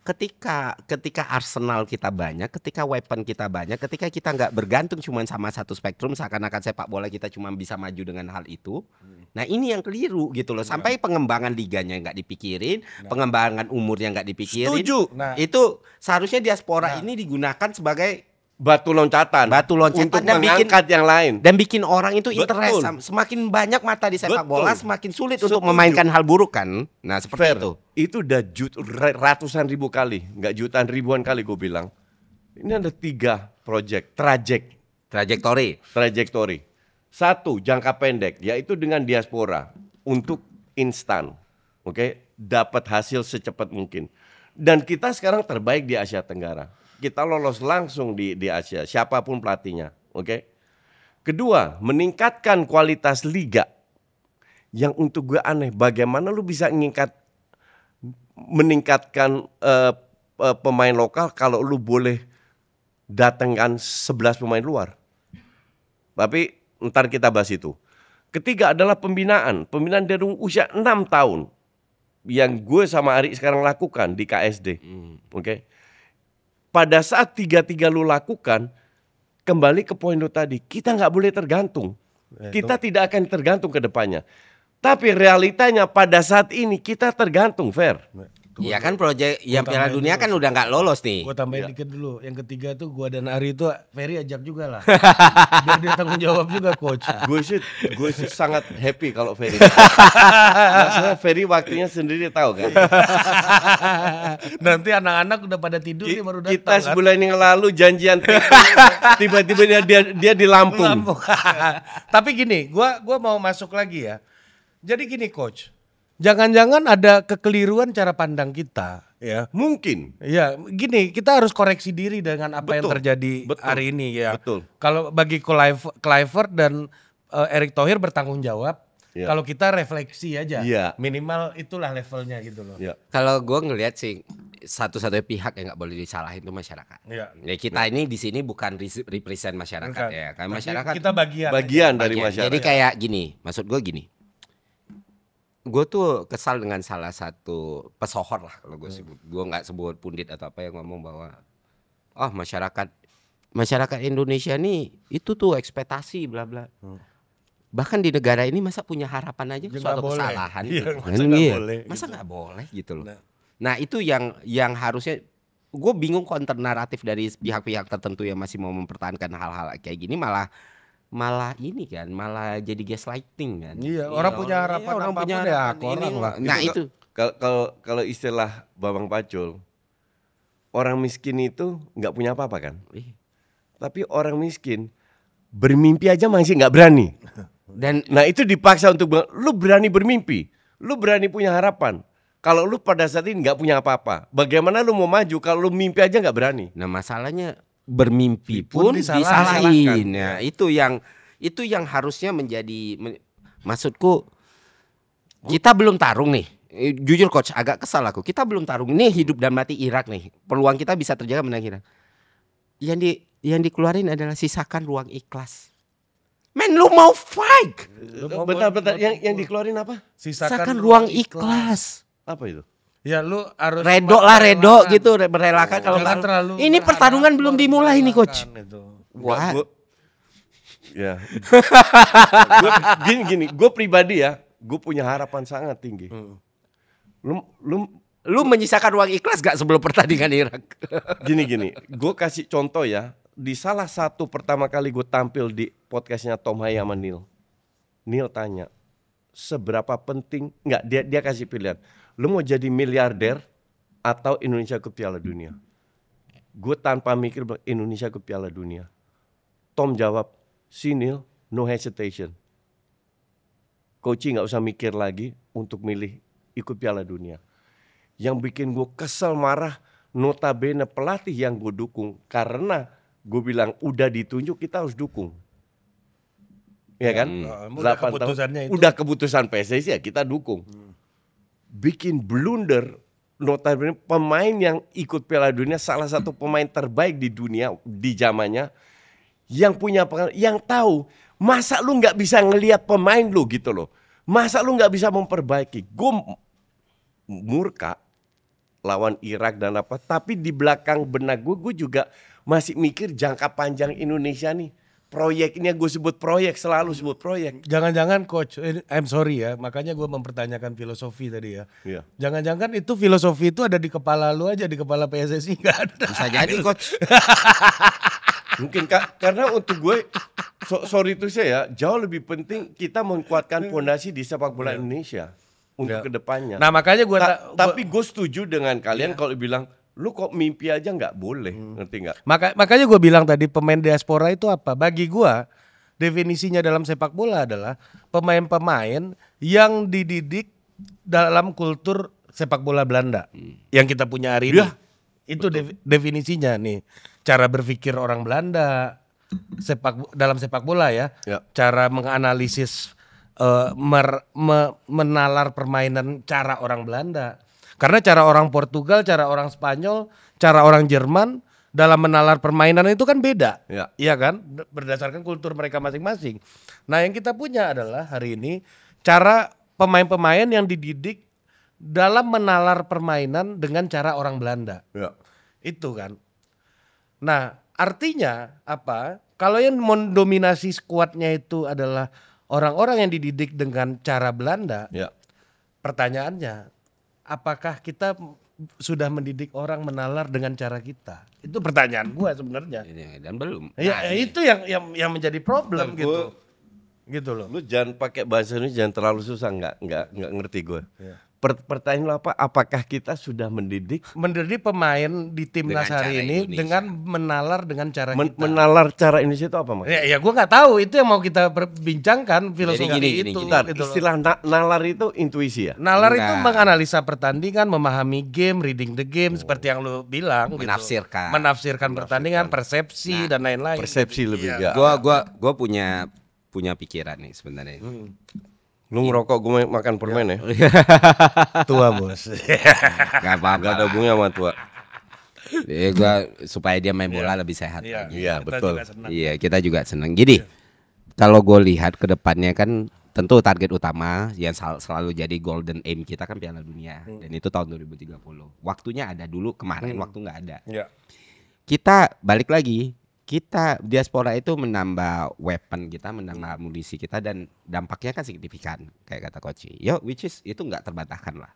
ketika arsenal kita banyak, ketika weapon kita banyak, ketika kita nggak bergantung cuma sama satu spektrum, seakan-akan sepak bola kita cuma bisa maju dengan hal itu. Nah ini yang keliru gitu loh. Sampai pengembangan liganya nggak dipikirin, pengembangan umurnya nggak dipikirin. Setuju. Nah. Itu seharusnya diaspora ini digunakan sebagai Batu loncatan untuk dan mengangkat yang lain. dan bikin orang itu Betul. interest. Semakin banyak mata di sepak Betul. bola, semakin sulit Setuju. untuk memainkan hal buruk kan. Nah seperti Fair. itu. Itu udah ratusan ribu kali, nggak jutaan, ribuan kali gue bilang. Ini ada 3 project, trajektori. 1 jangka pendek, yaitu dengan diaspora untuk instan, oke, dapat hasil secepat mungkin. Dan kita sekarang terbaik di Asia Tenggara. Kita lolos langsung di Asia, siapapun pelatihnya, oke. Kedua, meningkatkan kualitas liga. Yang untuk gue aneh, bagaimana lu bisa meningkatkan pemain lokal kalau lu boleh datangkan 11 pemain luar. Tapi ntar kita bahas itu. Ketiga adalah pembinaan dari usia 6 tahun yang gue sama Ari sekarang lakukan di KSD. Oke. Pada saat 3-3 lu lakukan, kembali ke poin lu tadi, kita nggak boleh tergantung. Kita tidak akan tergantung ke depannya. Tapi realitanya pada saat ini kita tergantung, Fer. Iya kan proyek yang Piala Dunia kan udah nggak lolos nih. Gue tambahin dikit dulu. Yang ketiga tuh gue dan Ari itu Ferry ajak juga lah. Biar dia tanggung jawab juga coach. Gue sih sangat happy kalau Ferry. Maksudnya Ferry waktunya sendiri tahu kan. Nanti anak-anak udah pada tidur dia baru datang. Kita sebulan yang lalu janjian tiba-tiba dia di Lampung. Tapi gini, gua mau masuk lagi ya. Jadi gini coach. Jangan-jangan ada kekeliruan cara pandang kita, ya. Mungkin. Ya, gini, kita harus koreksi diri dengan apa yang terjadi hari ini ya. Betul. Kalau bagi Kluivert dan Erick Thohir bertanggung jawab, kalau kita refleksi aja, minimal itulah levelnya gitu loh. Kalau gue ngelihat sih satu-satunya pihak yang nggak boleh disalahin itu masyarakat. Ya kita ini di sini bukan represent masyarakat ya, kan masyarakat kita bagian dari masyarakat. Jadi kayak gini, maksud gue gini. Gue tuh kesal dengan salah satu pesohor lah kalau gue sebut. Gue nggak sebut pundit atau apa yang ngomong bahwa masyarakat Indonesia nih itu tuh ekspektasi bla bla. Bahkan di negara ini masa punya harapan aja suatu kesalahan. Masa nggak boleh gitu loh. Nah itu yang harusnya gue bingung counter naratif dari pihak-pihak tertentu yang masih mau mempertahankan hal-hal kayak gini malah ini kan malah jadi gaslighting kan. Iya, orang punya harapan orang punya orang lah. Nah itu kalau istilah Bambang Pacul, orang miskin itu nggak punya apa-apa kan. Tapi orang miskin bermimpi aja masih nggak berani. Nah itu dipaksa untuk lu berani bermimpi, lu berani punya harapan. Kalau lu pada saat ini nggak punya apa-apa, bagaimana lu mau maju kalau lu mimpi aja nggak berani? Nah masalahnya bermimpi pun disalahin. Nah, itu yang harusnya menjadi maksudku kita belum tarung nih. Jujur coach agak kesal aku. Kita belum tarung. Ini hidup dan mati Irak nih. Peluang kita bisa terjaga menang Irak. Yang dikeluarin adalah sisakan ruang ikhlas. Men lu mau fight. Bentar. Yang dikeluarin apa? Sisakan ruang ikhlas. Apa itu? Ya lu harus redo gitu berelakan kalau terlalu. Ini pertarungan belum dimulai nih coach. Wah. Gini, gue pribadi ya, gue punya harapan sangat tinggi. Lu menyisakan uang ikhlas gak sebelum pertandingan Irak? Gini, gue kasih contoh ya. Di salah satu pertama kali gue tampil di podcastnya Tom Hay sama Neil. Neil tanya, seberapa penting, dia kasih pilihan. Lu mau jadi miliarder atau Indonesia ke Piala Dunia? Gue tanpa mikir Indonesia ke Piala Dunia. Tom jawab, si Neil, no hesitation. Coach gak usah mikir lagi untuk milih ikut Piala Dunia. Yang bikin gue kesel marah, notabene pelatih yang gue dukung. Karena gue bilang udah ditunjuk kita harus dukung. Ya kan? Udah keputusannya itu. Udah keputusan PSSI ya kita dukung. Bikin blunder, notabene pemain yang ikut Piala Dunia salah satu pemain terbaik di dunia di zamannya, yang punya pengalaman, yang tahu masa lu nggak bisa ngelihat pemain lu gitu loh, masa lu nggak bisa memperbaiki. Gue murka lawan Irak dan apa, tapi di belakang benak gue juga masih mikir jangka panjang Indonesia nih. Proyeknya gue sebut proyek, selalu sebut proyek. Jangan-jangan coach, I'm sorry ya, makanya gue mempertanyakan filosofi tadi ya. Iya. Jangan-jangan itu filosofi itu ada di kepala lu aja, di kepala PSSI nggak ada. Bisa jadi coach. Mungkin karena untuk gue, sorry itu saya, jauh lebih penting kita menguatkan fondasi di sepak bola Indonesia untuk kedepannya. Nah makanya gue tapi gue setuju dengan kalian kalau bilang lu kok mimpi aja nggak boleh, ngerti nggak? Makanya gue bilang tadi pemain diaspora itu apa? Bagi gue definisinya dalam sepak bola adalah pemain-pemain yang dididik dalam kultur sepak bola Belanda yang kita punya hari ini. Itu definisinya nih. Cara berpikir orang Belanda dalam sepak bola ya. Cara menganalisis menalar permainan cara orang Belanda. Karena cara orang Portugal, cara orang Spanyol, cara orang Jerman dalam menalar permainan itu kan beda. Iya kan? Berdasarkan kultur mereka masing-masing. Nah, yang kita punya adalah hari ini cara pemain-pemain yang dididik dalam menalar permainan dengan cara orang Belanda. Itu kan. Nah, artinya apa? Kalau yang mendominasi skuadnya itu adalah orang-orang yang dididik dengan cara Belanda. Pertanyaannya, apakah kita sudah mendidik orang menalar dengan cara kita? Itu pertanyaan gua sebenarnya. Dan belum. Ya, itu yang menjadi problem gitu. Gitu loh. Lu jangan pakai bahasa ini, jangan terlalu susah, nggak ngerti gue. Pertanyaan lu apa? Apakah kita sudah mendidik pemain di timnas hari ini Indonesia dengan menalar dengan cara kita? Menalar cara Indonesia itu apa maksudnya? Ya gue nggak tahu, itu yang mau kita perbincangkan filosofi gini. itu. Istilah nalar itu intuisi ya? Nalar itu menganalisa pertandingan, memahami game, reading the game seperti yang lu bilang. Menafsirkan pertandingan, persepsi dan lain-lain. Persepsi lebih. Gua punya pikiran nih sebenarnya. Lu ngerokok, gue makan permen ya. Tua bos. Gak apa-apa. Gak ada hubungannya sama tua. Supaya dia main bola lebih sehat lagi. Iya betul. Iya kita juga senang. Jadi kalau gue lihat ke depannya kan tentu target utama yang selalu jadi golden aim kita kan Piala Dunia. Dan itu tahun 2030. Waktunya ada dulu, kemarin waktu nggak ada. Kita balik lagi. Kita diaspora itu menambah weapon kita, menambah amunisi kita, dan dampaknya kan signifikan kayak kata Coach. Which is itu nggak terbantahkan lah.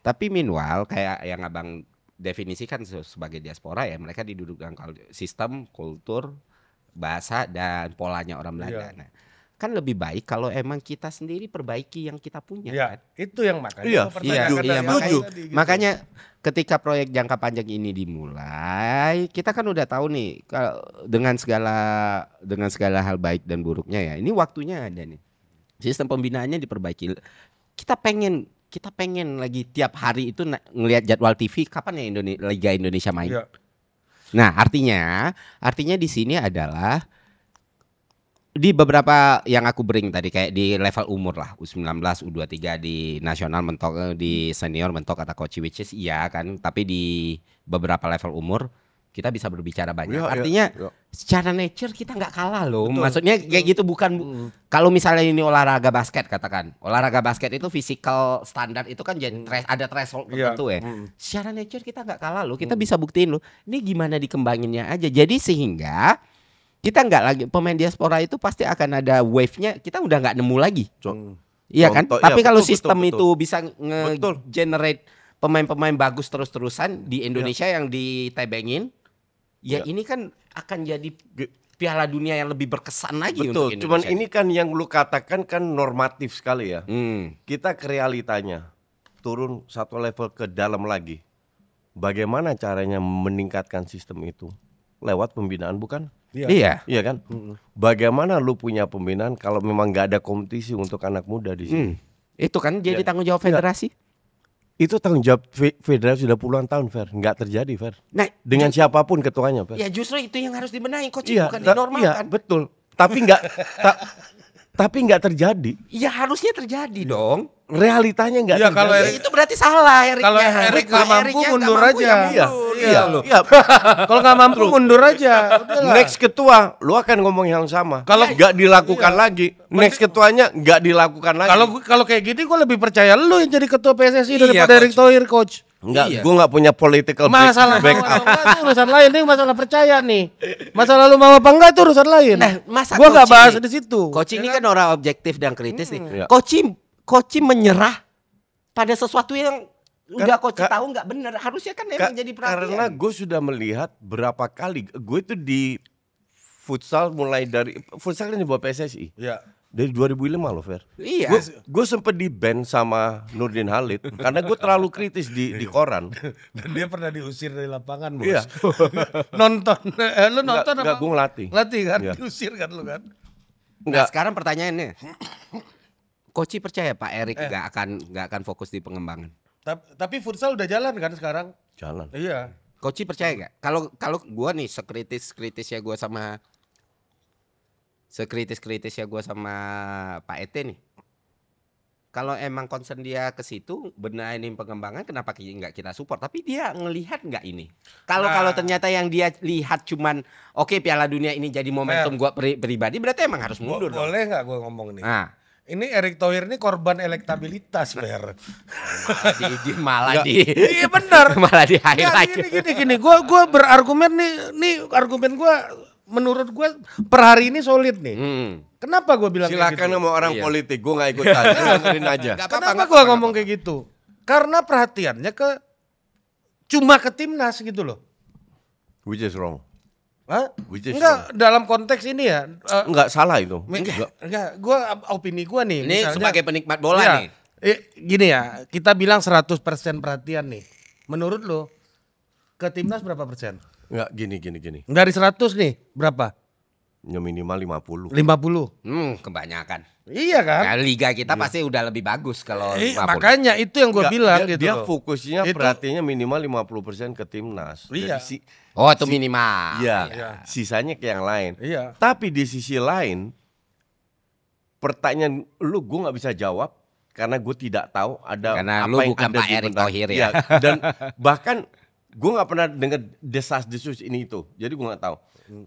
Tapi meanwhile kayak yang abang definisikan sebagai diaspora ya, mereka diduduk dalam sistem, kultur, bahasa dan polanya orang Belanda. Nah, kan lebih baik kalau emang kita sendiri perbaiki yang kita punya. Kan? Itu yang makanya. Makanya ketika proyek jangka panjang ini dimulai, kita kan udah tahu nih dengan segala hal baik dan buruknya ya. Ini waktunya ada nih. Sistem pembinaannya diperbaiki. Kita pengen lagi tiap hari itu ngelihat jadwal TV kapan ya Liga Indonesia main. Nah, artinya di sini adalah di beberapa yang aku bring tadi kayak di level umur lah, U19, U23 di nasional mentok, di senior mentok kata Coach, which is iya kan, tapi di beberapa level umur kita bisa berbicara banyak. Artinya secara nature kita nggak kalah loh. Maksudnya kayak gitu, bukan kalau misalnya ini olahraga basket katakan. Olahraga basket itu physical standar itu kan jadi ada threshold tertentu ya. Secara nature kita nggak kalah loh. Kita bisa buktiin loh. Ini gimana dikembanginnya aja. Jadi sehingga kita nggak lagi pemain diaspora itu pasti akan ada wave-nya, kita udah nggak nemu lagi. Iya kan? Contoh, Tapi ya, kalau betul, sistem betul, itu betul. bisa nge-generate pemain-pemain bagus terus-terusan di Indonesia yang ditebengin, ya ini kan akan jadi Piala Dunia yang lebih berkesan lagi untuk Betul, cuman Indonesia. ini kan yang lu katakan kan normatif sekali ya. Hmm. Kita ke realitanya, turun satu level ke dalam lagi. Bagaimana caranya meningkatkan sistem itu? Lewat pembinaan bukan? Iya. Iya kan? Bagaimana lu punya pembinaan kalau memang nggak ada kompetisi untuk anak muda di sini? Itu kan jadi tanggung jawab federasi. Itu tanggung jawab federasi sudah puluhan tahun, Fer. Nggak terjadi, Fer. Nah, Dengan siapapun ketuanya, Fer. ya justru itu yang harus dibenahi, coach, bukan Iya, dinormalkan. betul. Tapi nggak tapi nggak terjadi. Ya harusnya terjadi dong. Realitanya nggak Iya, terjadi. kalau Ya, itu berarti salah Eriknya. Kalau Erik nggak mampu, Eriknya mundur nggak mampu, aja. ya mundur. Iya, iya. Kalau nggak mampu mundur aja. Udahlah. Next ketua, lu akan ngomong yang sama. Kalau- Kalau nggak dilakukan lagi, next ketuanya nggak dilakukan lagi. Kalau kayak gini gue lebih percaya lu yang jadi ketua PSSI Iya, daripada Erick Coach. Thohir, coach. nggak, Iya. gue nggak punya political Masalah backup. itu urusan lain, ini masalah percaya nih. Masalah lu mau apa enggak itu urusan lain. Nah, masa gua nggak coach bahas ini- di situ. Coach ini kan orang objektif dan kritis nih. Iya. Coach menyerah pada sesuatu yang udah coach Ka- tahu nggak benar. Harusnya kan emang jadi perhatian. Karena gue sudah melihat berapa kali, gue itu di futsal mulai dari futsal kan di bawah PSSI. Ya. Dari 2005 loh, Fer. Iya. Gue sempet di ban sama Nurdin Halid karena gue terlalu kritis di koran. Dan dia pernah diusir dari lapangan, Bos. Iya. Nonton. Lu nonton Enggak, apa? gue ngelatih. Latih kan, Iya. diusir kan lu kan. Nah, Enggak. sekarang pertanyaannya, Coach percaya Pak Erik nggak akan fokus di pengembangan? Tapi futsal udah jalan kan sekarang? Jalan. Iya. Coach percaya nggak? Kalau gua nih sekritisnya gua sama Pak Ete nih. Kalau emang concern dia ke situ benahin pengembangan, kenapa nggak kita support? Tapi dia ngelihat nggak ini? Kalau ternyata yang dia lihat cuman oke, Piala Dunia ini jadi momentum gua pribadi, berarti emang harus mundur dong. Boleh nggak gue ngomong nih? Nah, Ini Erick Thohir ini korban elektabilitas, Fer. Iya benar. malah di Ya, highlight. gini. Gue berargumen nih argumen gue menurut gue per hari ini solid nih. Kenapa gue bilang kayak Silakan gitu? sama orang Iya. politik, gue nggak ikutan, dengerin aja. Nggak apa-apa, Kenapa nggak gue apa-apa, ngomong nggak kayak gitu? Karena perhatiannya cuma ke timnas gitu loh. Which is wrong. Hah? Which is Enggak, dalam konteks ini ya. Enggak salah itu. Enggak, opini gue nih. Ini misalnya- sebagai penikmat bola Iya. nih. Gini ya, kita bilang 100% perhatian nih. Menurut lo, ke timnas berapa persen? Enggak, gini. Dari 100 nih, berapa? Ya minimal 50. 50. Kebanyakan. Iya kan? Ya, liga kita pasti udah lebih bagus kalau 50. Makanya itu yang gue Enggak, bilang dia, gitu dia loh. fokusnya Itu- perhatiannya minimal 50% ke timnas. Iya. Jadi Oh, itu minimal. Iya, Iya. sisanya ke yang lain. Iya. Tapi di sisi lain, pertanyaan lu gue nggak bisa jawab karena gue tidak tahu ada Karena apa lu yang bukan ada Pak di Erick benak. Thohir ya. Iya, dan bahkan gue nggak pernah dengar desas-desus ini itu, jadi gue nggak tahu.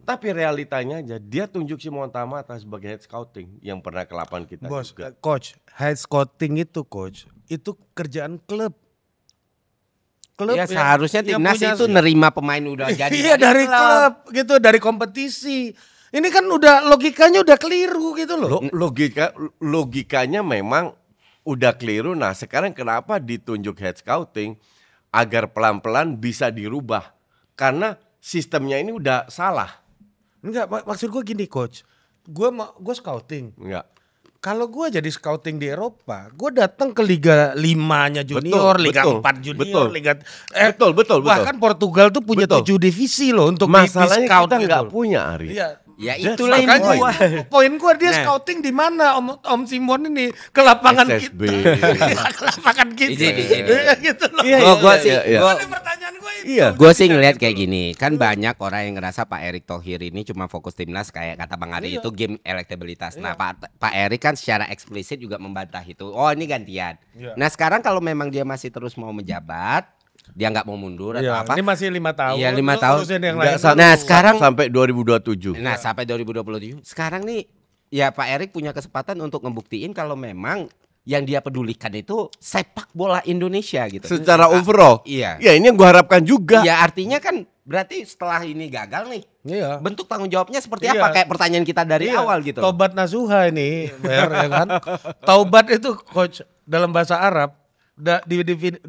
Tapi realitanya aja dia tunjuk si Montamata sebagai head scouting yang pernah ke lapangan kita Bos, juga. coach, head scouting itu coach, itu kerjaan klub. Klub Ya seharusnya yang timnas punya- itu nerima pemain udah jadi. Iya dari klub gitu, dari kompetisi. Ini kan udah logikanya udah keliru gitu loh. Logikanya memang udah keliru. Nah sekarang kenapa ditunjuk head scouting agar pelan-pelan bisa dirubah? Karena sistemnya ini udah salah. Enggak, maksud gue gini coach. Gue scouting. Enggak. Kalau gue jadi scouting di Eropa, gue datang ke Liga 5-nya junior, Betul, Liga betul, 4 junior, betul. Liga Betul. Bahkan Portugal tuh punya Betul. 7 divisi loh untuk Masalahnya di-scout kita gitu nggak loh. punya, Ari. Iya. Ya That's itulah ini makanya gua. Poin gue dia Nah. scouting di mana Om Simon ini ke lapangan SSB. kita. Ke lapangan kita. Izin. Gitu loh. Iya, Oh, gua iya, sih, iya. gua- Ini pertanyaan gue itu. Iya. Gue sih ngelihat kayak gini, kan banyak orang yang ngerasa Pak Erick Thohir ini cuma fokus timnas kayak kata Bang Ari itu game elektabilitas. Nah Pak Erick kan secara eksplisit juga membantah itu. Oh ini gantian. Iya. Nah sekarang kalau memang dia masih terus mau menjabat, dia nggak mau mundur atau Iya, apa? ini masih 5 tahun. Iya, 5 Lu tahun. urusin yang Nggak, lain. Nah, sekarang- sampai 2027. Nah sampai 2027. Sekarang nih ya Pak Erick punya kesempatan untuk ngebuktiin kalau memang yang dia pedulikan itu sepak bola Indonesia gitu. Secara overall. Iya. Ya ini yang gue harapkan juga. Ya artinya kan Berarti setelah ini gagal nih, Iya. bentuk tanggung jawabnya seperti Iya. apa? Kayak pertanyaan kita dari awal gitu. Taubat nasuha ini, Fer, ya kan? Taubat itu coach dalam bahasa Arab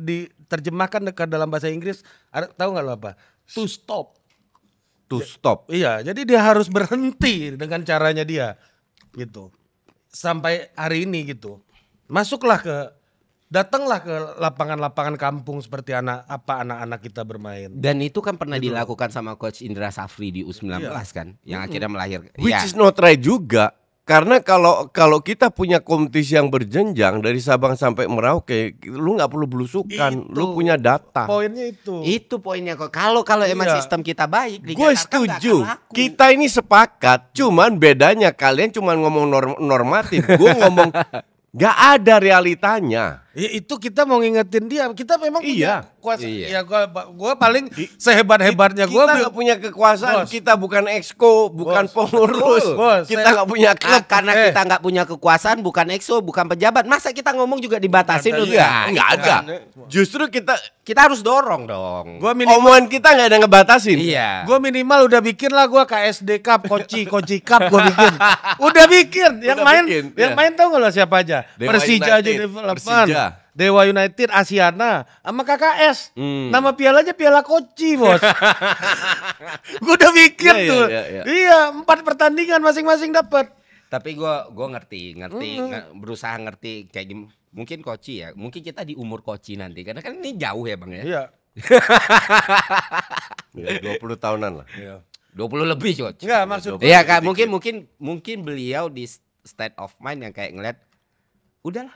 diterjemahkan ke dalam bahasa Inggris, tahu nggak lo apa? To stop. To stop. Iya, jadi dia harus berhenti dengan caranya dia, gitu. Sampai hari ini gitu. Datanglah ke lapangan-lapangan kampung seperti anak-anak kita bermain. Dan itu kan pernah dilakukan sama Coach Indra Safri di U19 kan, yang akhirnya melahirkan. Which is not right juga. Karena kalau kita punya kompetisi yang berjenjang dari Sabang sampai Merauke, lu nggak perlu belusukan, lu punya data. Poinnya itu. Itu poinnya kok. Kalau emang sistem kita baik, di Gue Jakarta setuju. nggak akan laku. Kita ini sepakat, cuman bedanya kalian cuman ngomong normatif, gue ngomong nggak ada realitanya. Ya itu kita mau ngingetin dia. Kita memang punya kuasa. Iya. Ya gua paling sehebat-hebatnya Kita nggak punya kekuasaan, Bos. kita bukan exco, bukan pengurus, Bos, kita saya- nggak punya klub. Karena kita nggak punya kekuasaan, bukan EXO, bukan pejabat. Masa kita ngomong juga dibatasin? Nggak ada. Justru kita Harus dorong dong. Gua minimal omongan kita nggak ada ngebatasin. Iya. Gua minimal udah bikin lah gua KSD Cup, Koci Cup gua bikin. Udah bikin. Yang Udah main bikin, yang iya. main tahu nggak lo siapa aja? Dewa Persija aja United, Development. Persija. Dewa United, Asiana, sama KKS. Hmm. Nama pialanya Piala Koci, Bos. Gua udah bikin Iya, tuh. iya, iya. Iya, 4 pertandingan masing-masing dapat. Tapi gua ngerti, berusaha ngerti kayak gimana. Mungkin Koci ya, mungkin kita di umur Koci nanti, karena kan ini jauh ya Bang ya. Iya. Ya, 20 tahunan lah. 20 lebih Coach. Enggak, maksud gua. Iya kan, mungkin beliau di state of mind yang kayak ngeliat, udahlah,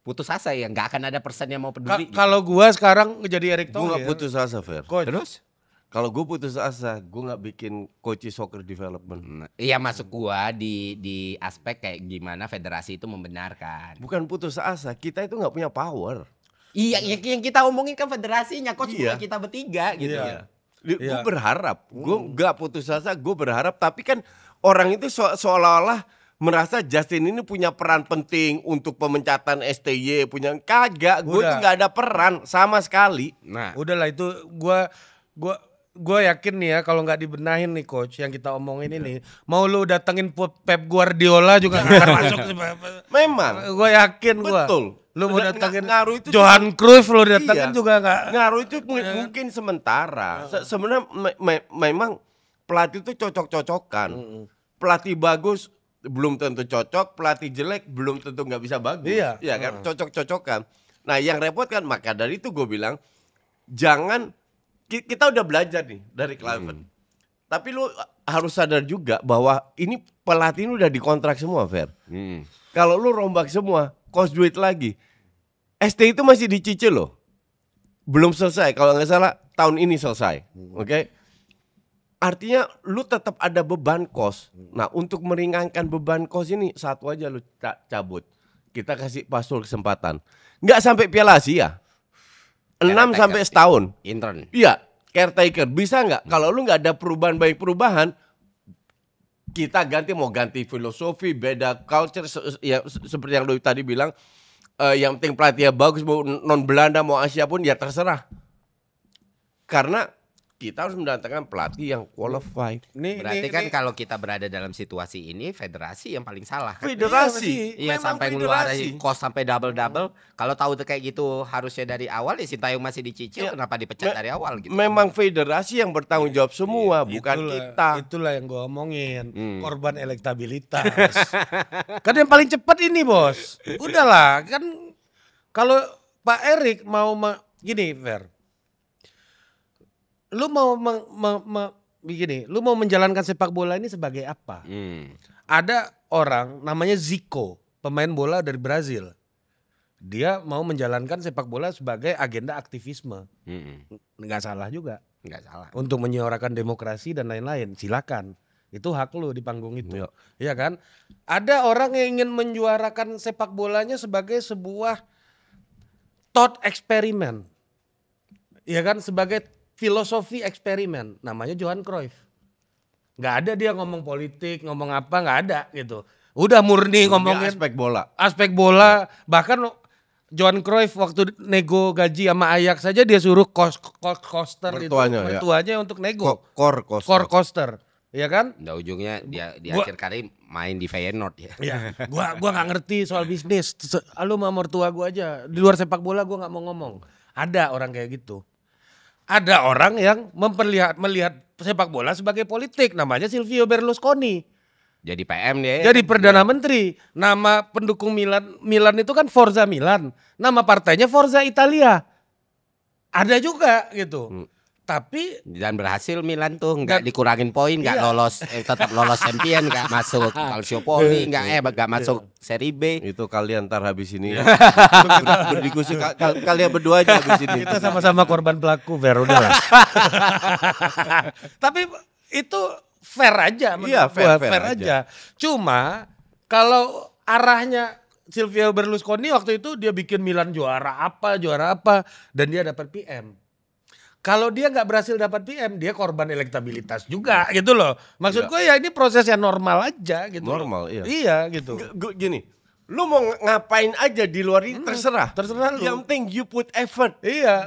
putus asa ya, nggak akan ada persen yang mau peduli. Gitu. Kalau gua sekarang jadi Erick Gue nggak Thohir. putus asa, Fer. Coach. Terus? Kalau gue putus asa, gue nggak bikin coach soccer development. Iya masuk gua di aspek kayak gimana federasi itu membenarkan. Bukan putus asa, kita itu nggak punya power. Iya, yang kita omongin kan federasinya, Coach, Iya. bukan kita bertiga gitu. Iya. Gue berharap, gue nggak putus asa, gue berharap. Tapi kan orang itu seolah-olah merasa Justin ini punya peran penting untuk pemecatan STY, punya kagak. Gue Udah. itu nggak ada peran sama sekali. Nah, Udahlah itu gua yakin nih ya kalau nggak dibenahin nih coach yang kita omongin ini, mau lu datengin Pep Guardiola juga nggak akan masuk. Memang. Gue yakin gua. Betul. Lu mau Ng- datengin ngaruh itu Johan Cruyff lu datengin Iya. juga nggak. Ngaruh itu mungkin sementara. Sebenarnya memang pelatih itu cocok-cocokan. Pelatih bagus belum tentu cocok, pelatih jelek belum tentu nggak bisa bagus. Iya. Kan cocok-cocokan. Nah yang repot kan, maka dari itu gue bilang jangan, kita udah belajar nih dari Kluivert. Tapi lu harus sadar juga bahwa ini pelatih ini udah dikontrak semua, Fer. Kalau lu rombak semua, cost duit lagi. ST itu masih dicicil loh. Belum selesai, kalau nggak salah tahun ini selesai. Oke. Artinya lu tetap ada beban kos. Nah, untuk meringankan beban kos ini satu aja lu cabut. Kita kasih Pasul kesempatan. Nggak sampai Piala Asia. 6 sampai setahun. intern. Iya, caretaker. Bisa nggak? Kalau lu nggak ada perubahan baik perubahan, kita mau ganti filosofi, beda culture, ya seperti yang lu tadi bilang. Yang penting pelatihnya bagus, mau non Belanda mau Asia pun ya terserah. Karena kita harus mendatangkan pelatih yang qualified. Berarti kan kalau kita berada dalam situasi ini, federasi yang paling salah kan? Federasi. Iya, Memang sampai federasi. ngeluarin kos sampai double. Kalau tahu tuh kayak gitu harusnya dari awal ya Sintayong masih dicicil, Ya, kenapa dipecat dari awal gitu? Memang federasi yang bertanggung jawab semua, bukan kita. Itulah yang gue omongin, korban elektabilitas. Kan yang paling cepat ini bos. Udahlah kan kalau Pak Erik mau gini Fer. Lu mau begini, lu mau menjalankan sepak bola ini sebagai apa? Ada orang namanya Zico, pemain bola dari Brazil. Dia mau menjalankan sepak bola sebagai agenda aktivisme. Nggak salah juga. Nggak salah. Untuk menyuarakan demokrasi dan lain-lain, silakan. Itu hak lu di panggung itu. Iya kan? Ada orang yang ingin menyuarakan sepak bolanya sebagai sebuah thought eksperimen. Iya kan? Sebagai filosofi eksperimen. Namanya Johan Cruyff. Nggak ada dia ngomong politik, ngomong apa, nggak ada gitu. Udah murni ngomongin aspek bola. aspek bola. Bahkan Johan Cruyff waktu nego gaji sama Ajax saja dia suruh Koster itu mertuanya untuk nego. Cor Koster. Ya kan? Nah, ujungnya dia di akhir karir main di Feyenoord ya. Iya. Gua nggak ngerti soal bisnis. Lu sama mertua gua aja. Di luar sepak bola gua nggak mau ngomong. Ada orang kayak gitu. Ada orang yang melihat sepak bola sebagai politik. Namanya Silvio Berlusconi. Jadi PM dia. Jadi Perdana Menteri. Nama pendukung Milan itu kan Forza Milan. Nama partainya Forza Italia. Ada juga gitu. Tapi dan berhasil Milan tuh nggak dikurangin poin, nggak lolos, tetap lolos champion, nggak masuk Calciopoli, nggak masuk Serie B. Itu kalian ntar habis ini berdiskusi kalian berdua aja habis ini. Kita sama-sama korban pelaku, Ver, udah lah. Tapi itu fair aja, fair aja. Cuma kalau arahnya Silvio Berlusconi waktu itu dia bikin Milan juara apa, dan dia dapat PM. Kalau dia nggak berhasil dapat PM, dia korban elektabilitas juga gitu loh. Maksud gue ya ini proses yang normal aja gitu. Normal, iya. Iya gitu. Gini, lu mau ngapain aja di luar ini terserah lu. Yang penting you put effort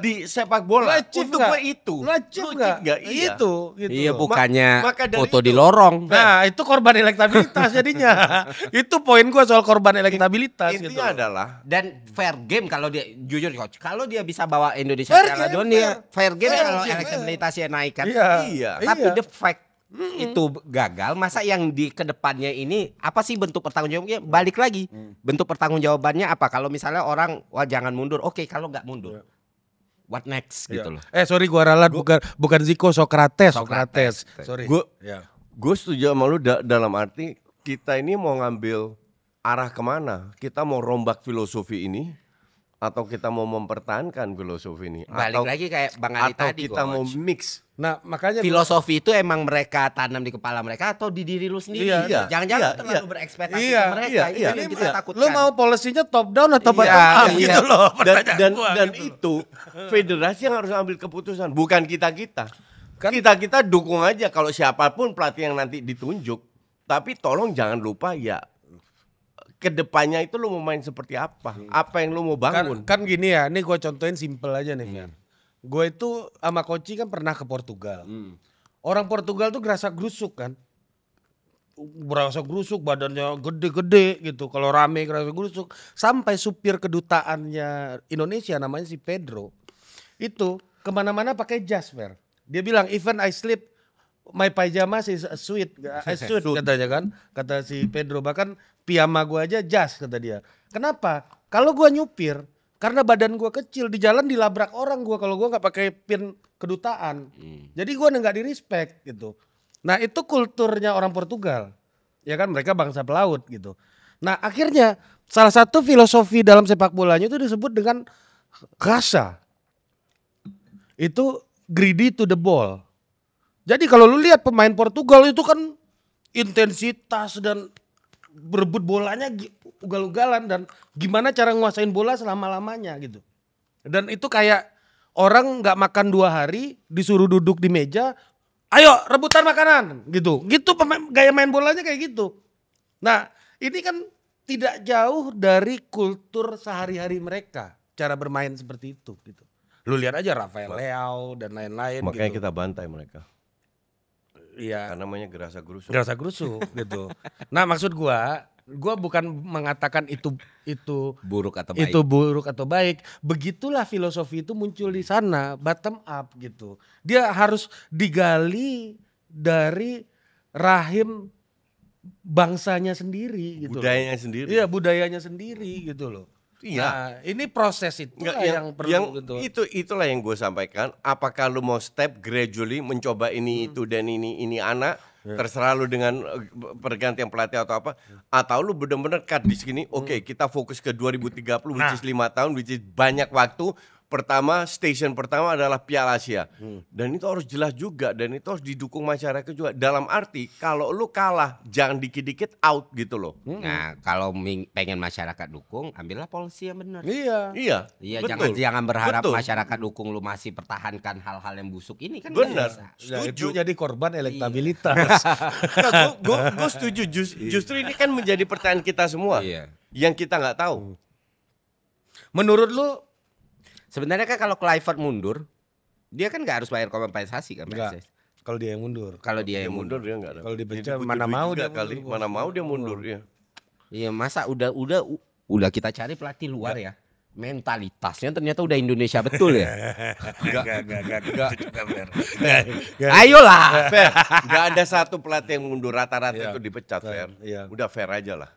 di sepak bola. Untuk gue itu. Lu achieve nggak? Itu. Gitu. Iya bukannya foto itu. di lorong. Nah itu korban elektabilitas jadinya. Itu poin gue soal korban elektabilitas. Intinya gitu. adalah dan fair game kalau dia jujur coach. Kalau dia bisa bawa Indonesia Piala Dunia, fair game kalau elektabilitasnya naik kan. Iya. Tapi the fact itu gagal, masa yang di kedepannya ini apa sih bentuk pertanggungjawabannya? Balik lagi, bentuk pertanggungjawabannya apa? Kalau misalnya orang wah jangan mundur, oke kalau nggak mundur, what next gitu loh. Sorry gua ralat, bukan Zico, Socrates. Sorry. Gue setuju sama lu dalam arti kita ini mau ngambil arah kemana? Kita mau rombak filosofi ini atau kita mau mempertahankan filosofi ini? Balik lagi kayak Bang Ali atau tadi, kita mau mix. Nah makanya filosofi itu emang mereka tanam di kepala mereka atau di diri lu sendiri? Jangan-jangan terlalu berekspektasi ke mereka. Itu yang kita takutkan. Lu mau polisinya top down atau bottom up gitu loh. Dan itu federasi yang harus ambil keputusan, bukan kita. Kita dukung aja kalau siapapun pelatih yang nanti ditunjuk. Tapi tolong jangan lupa ya kedepannya itu lu mau main seperti apa? Apa yang lu mau bangun? Kan gini ya, ini gue contohin simple aja nih. Gue itu sama Koci kan pernah ke Portugal. Orang Portugal tuh gerasa gerusuk kan. Berasa gerusuk, badannya gede-gede gitu. Kalau rame gerasa gerusuk. Sampai supir kedutaannya Indonesia namanya si Pedro. Itu kemana-mana pakai jas, Fer. Dia bilang even I sleep my pajamas is a suit katanya kan. Kata si Pedro, bahkan piyama gue aja jas kata dia. Kenapa? Kalau gue nyupir, karena badan gue kecil, di jalan dilabrak orang gue kalau gue nggak pakai pin kedutaan. Jadi gue nggak di respect gitu. Nah itu kulturnya orang Portugal, ya kan, mereka bangsa pelaut gitu. Nah akhirnya salah satu filosofi dalam sepak bolanya itu disebut dengan rasa. Itu greedy to the ball. Jadi kalau lu lihat pemain Portugal itu kan intensitas dan berebut bolanya ugal-ugalan dan gimana cara nguasain bola selama-lamanya gitu. Dan itu kayak orang nggak makan 2 hari disuruh duduk di meja, ayo rebutan makanan gitu. Gitu gaya main bolanya kayak gitu. Nah ini kan tidak jauh dari kultur sehari-hari mereka, cara bermain seperti itu gitu. Lu lihat aja Rafael Leao dan lain-lain. Makanya gitu. kita bantai mereka. Iya. Karena namanya gerasa gerusuk. Gerasa gerusuk gitu. Nah maksud gua bukan mengatakan itu buruk atau baik. Itu buruk atau baik. Begitulah filosofi itu muncul di sana, bottom up gitu. Dia harus digali dari rahim bangsanya sendiri gitu. Budayanya sendiri. Iya, budayanya sendiri gitu loh. Iya. Nah, ini proses itu yang perlu gitu. Itulah yang gue sampaikan. Apakah lu mau step gradually mencoba ini itu dan ini anak, terserah lu dengan pergantian pelatih atau apa, atau lu benar-benar cut di sini. Oke, kita fokus ke 2030 which is 5 tahun, which is banyak waktu. Station pertama adalah Piala Asia. Dan itu harus jelas juga, dan itu harus didukung masyarakat juga. Dalam arti kalau lu kalah jangan dikit-dikit out gitu loh. Nah, kalau pengen masyarakat dukung, ambillah polisi yang benar. Iya. Jangan berharap masyarakat dukung lu masih pertahankan hal-hal yang busuk ini kan. Benar. Setuju. Jadi korban elektabilitas. Gue setuju. Justru ini kan menjadi pertanyaan kita semua. Yang kita nggak tahu. Menurut lu Sebenarnya kan kalau Kluivert mundur, dia kan nggak harus bayar kompensasi kan enggak? PSSI. Kalau dia yang mundur. Kalau dia yang mundur mundur. dia enggak ada. Kalau dipecat, Dia butuh mana duit mau juga dia kali, mundur, mana bos. mau dia mundur ya. Iya, masa udah kita cari pelatih luar ya. Mentalitasnya ternyata udah Indonesia betul ya. Enggak. Ayolah. Fair. Enggak ada satu pelatih yang mundur rata-rata Iya. itu dipecat, fair. Iya. Udah fair aja lah.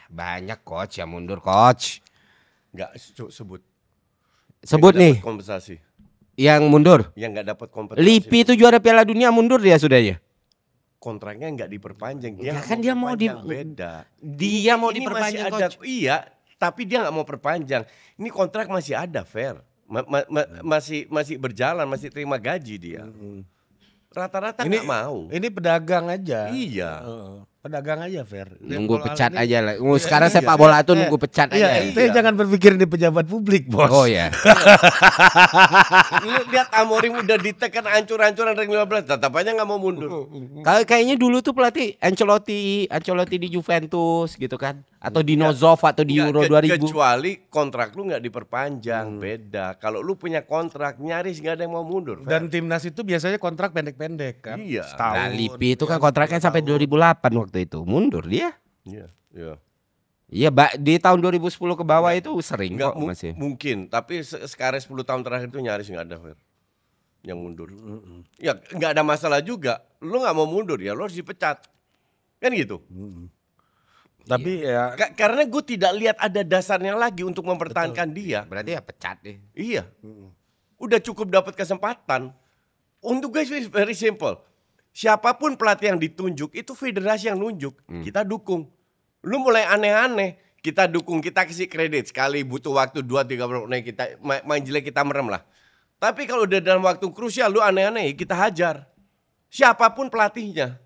Banyak coach yang mundur, coach. Enggak sebut. Sebut Yang nih dapat kompensasi. yang mundur. Yang enggak dapat kompensasi. Lippi itu juara Piala Dunia mundur dia sudah ya. Kontraknya enggak diperpanjang. Ya kan dia mau perpanjang, beda. Dia mau Ini diperpanjang, masih ada, coach. iya, tapi dia nggak mau perpanjang. Ini kontrak masih ada, fair. Masih berjalan, masih terima gaji dia. Rata-rata nggak mau. Ini pedagang aja. Iya. Pedagang aja fair. Nunggu Kalau pecat hal ini- aja lah. Sekarang iya. sepak bola tuh nunggu pecat aja. Iya, ente jangan berpikir di pejabat publik, bos. Oh ya. Lu lihat Amorim udah ditekan hancur-hancuran ranking 15, tetap aja nggak mau mundur. Kayaknya dulu tuh pelatih Ancelotti di Juventus gitu kan, atau di Nozov atau di Euro 2000. Kecuali kontrak lu nggak diperpanjang, beda. Kalau lu punya kontrak nyaris nggak ada yang mau mundur. Fair. Dan timnas itu biasanya kontrak pendek-pendek kan. Iya. Setahun. Nah, Lippi itu kan kontraknya sampai 2008 waktu itu. Mundur dia. Iya, iya. Iya, di tahun 2010 ke bawah itu sering Nggak kok masih. mungkin, tapi sekarang 10 tahun terakhir itu nyaris nggak ada, Fer, yang mundur. Ya nggak ada masalah juga. Lu nggak mau mundur ya, lu harus dipecat, kan gitu. Tapi ya Karena gue tidak lihat ada dasarnya lagi untuk mempertahankan dia. Berarti ya pecat deh. Iya, udah cukup dapat kesempatan. Untuk gue very simple. Siapapun pelatih yang ditunjuk itu federasi yang nunjuk, kita dukung. Lu mulai aneh-aneh, kita dukung, kita kasih kredit. Sekali butuh waktu 2-3 menit kita main jelek kita merem lah. Tapi kalau udah dalam waktu krusial lu aneh-aneh, kita hajar. Siapapun pelatihnya.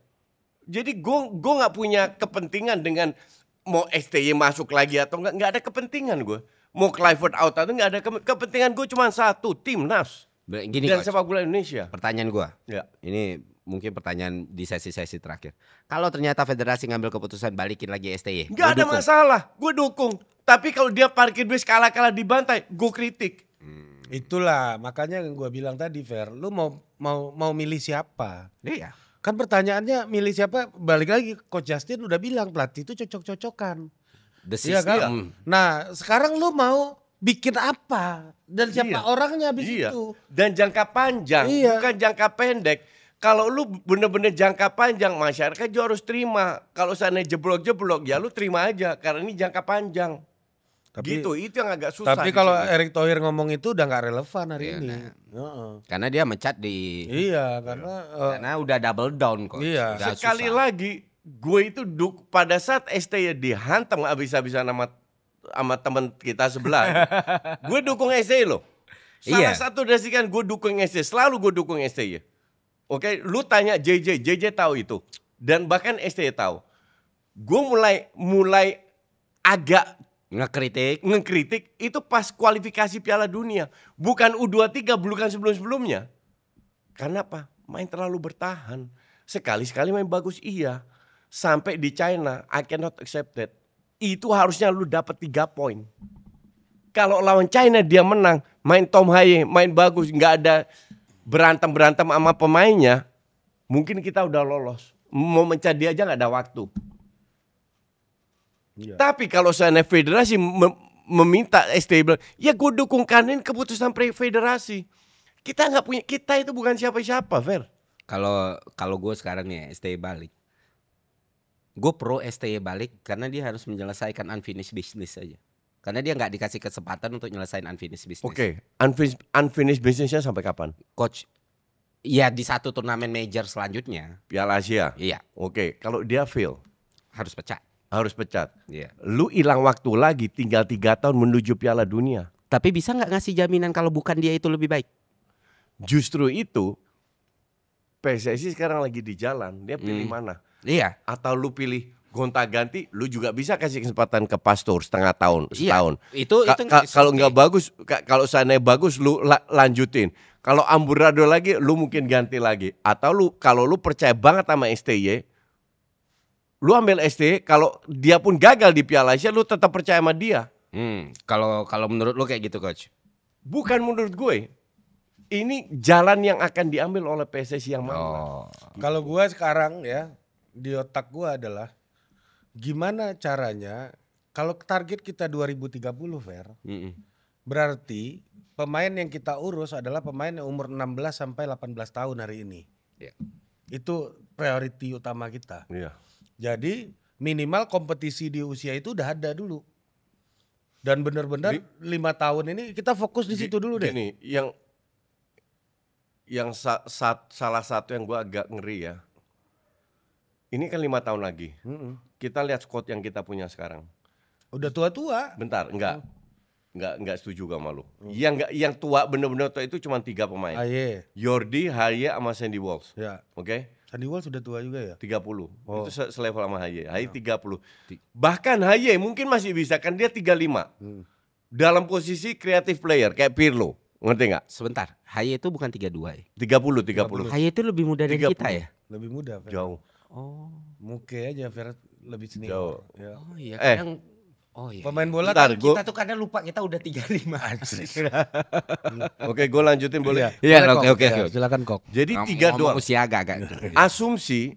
Jadi gue nggak punya kepentingan dengan mau STY masuk lagi atau nggak ada kepentingan gue. Mau Kluivert out atau nggak ada kepentingan gue cuma satu, timnas Gini dan coach, sepak bola Indonesia. pertanyaan gua. Ya. Ini mungkin pertanyaan di sesi-sesi terakhir. Kalau ternyata federasi ngambil keputusan balikin lagi STY, Nggak ada masalah, gue dukung. Tapi kalau dia parkir bis kalah-kalah dibantai, gue kritik. itulah makanya yang gua bilang tadi Fer, lu mau milih siapa? Iya. Kan pertanyaannya milih siapa? Balik lagi Coach Justin udah bilang pelatih itu cocok-cocokan. The Iya system. kan? Nah, sekarang lu mau bikin apa? Dan siapa Iya. orangnya habis Iya. itu? Dan jangka panjang, Iya. bukan jangka pendek. Kalau lu bener-bener jangka panjang, masyarakat juga harus terima. Kalau sana jeblok-jeblok, ya lu terima aja. Karena ini jangka panjang. Tapi- gitu, itu yang agak susah. Tapi di kalau sini. Erick Thohir ngomong itu udah nggak relevan hari Iya, ini. nah. Heeh. Karena dia mencat di Iya, karena udah double down kok. Iya. Udah Sekali susah. lagi, gue itu pada saat STY dihantam habis-habisan sama teman kita sebelah. Gue dukung STY loh. Salah Iya. satu dari kan gue dukung STY, selalu gue dukung STY. Oke, lu tanya JJ tahu itu. Dan bahkan STY tahu. Gue mulai agak ngekritik itu pas kualifikasi Piala Dunia. Bukan U23, bukan sebelum-sebelumnya. Karena apa? Main terlalu bertahan. Sekali-sekali main bagus iya. Sampai di China, I cannot accept that. Itu harusnya lu dapat 3 poin. Kalau lawan China dia menang, main Tom Haye, main bagus, nggak ada berantem sama pemainnya, mungkin kita udah lolos. Mau mencari dia aja nggak ada waktu. Iya. Tapi kalau seandainya federasi meminta STY bilang, ya gue dukung kanin keputusan federasi. Kita nggak punya, kita itu bukan siapa-siapa, Fer. Kalau gue sekarang nih STY balik, gue pro STY balik karena dia harus menyelesaikan unfinished business aja. Karena dia nggak dikasih kesempatan untuk nyelesain unfinished business. Oke, unfinished business-nya sampai kapan? Coach, ya di satu turnamen major selanjutnya, Piala Asia. iya Oke, kalau dia fail, harus pecat. harus pecat. Iya. Lu hilang waktu lagi, tinggal 3 tahun menuju Piala Dunia. Tapi bisa nggak ngasih jaminan kalau bukan dia itu lebih baik? Justru itu, PSSI sekarang lagi di jalan, dia pilih mana? Iya. Atau lu pilih gonta-ganti, lu juga bisa kasih kesempatan ke Pastor setengah tahun, setahun. Iya. Itu Kalau nggak bagus, kalau seandainya bagus, lu lanjutin. Kalau amburadul lagi, lu mungkin ganti lagi. Atau kalau lu percaya banget sama STY, lu ambil STY. Kalau dia pun gagal di Piala Asia, lu tetap percaya sama dia. Kalau menurut lu kayak gitu coach? Bukan menurut gue. Ini jalan yang akan diambil oleh PSSI yang mana. Kalau gua sekarang ya di otak gua adalah gimana caranya kalau target kita 2030 Fer. Berarti pemain yang kita urus adalah pemain yang umur 16 sampai 18 tahun hari ini. Iya. Itu priority utama kita. Iya. Jadi minimal kompetisi di usia itu udah ada dulu. Dan benar-benar 5 tahun ini kita fokus di situ dulu deh. Gini, yang salah satu yang gua agak ngeri ya. Ini kan 5 tahun lagi. Kita lihat squad yang kita punya sekarang. Udah tua-tua. Bentar, enggak setuju sama lu. Yang tua bener-bener tua itu cuma 3 pemain. Aye. Jordi, Haye sama Sandy Walsh. Ya. Oke? Sandy Walsh sudah tua juga ya? 30. Itu selevel sama Haye. Haye 30. Bahkan Haye mungkin masih bisa kan dia 35. Dalam posisi creative player kayak Pirlo. Ngerti nggak? Sebentar, Haye itu bukan 32 ya? 30. Haye itu lebih muda dari 30. kita ya? Lebih muda Fer. Jauh. Oh, Muke aja Fer lebih senior. Jauh. Ya. Oh iya, kadang iya. Pemain bola Bentar, Kita tuh kadang lupa kita udah 35. Oke, gue lanjutin boleh. Iya, Boleh, oke. Kok. Ya, silakan Kok. Jadi 3 Ngomong doang. usia agak. Asumsi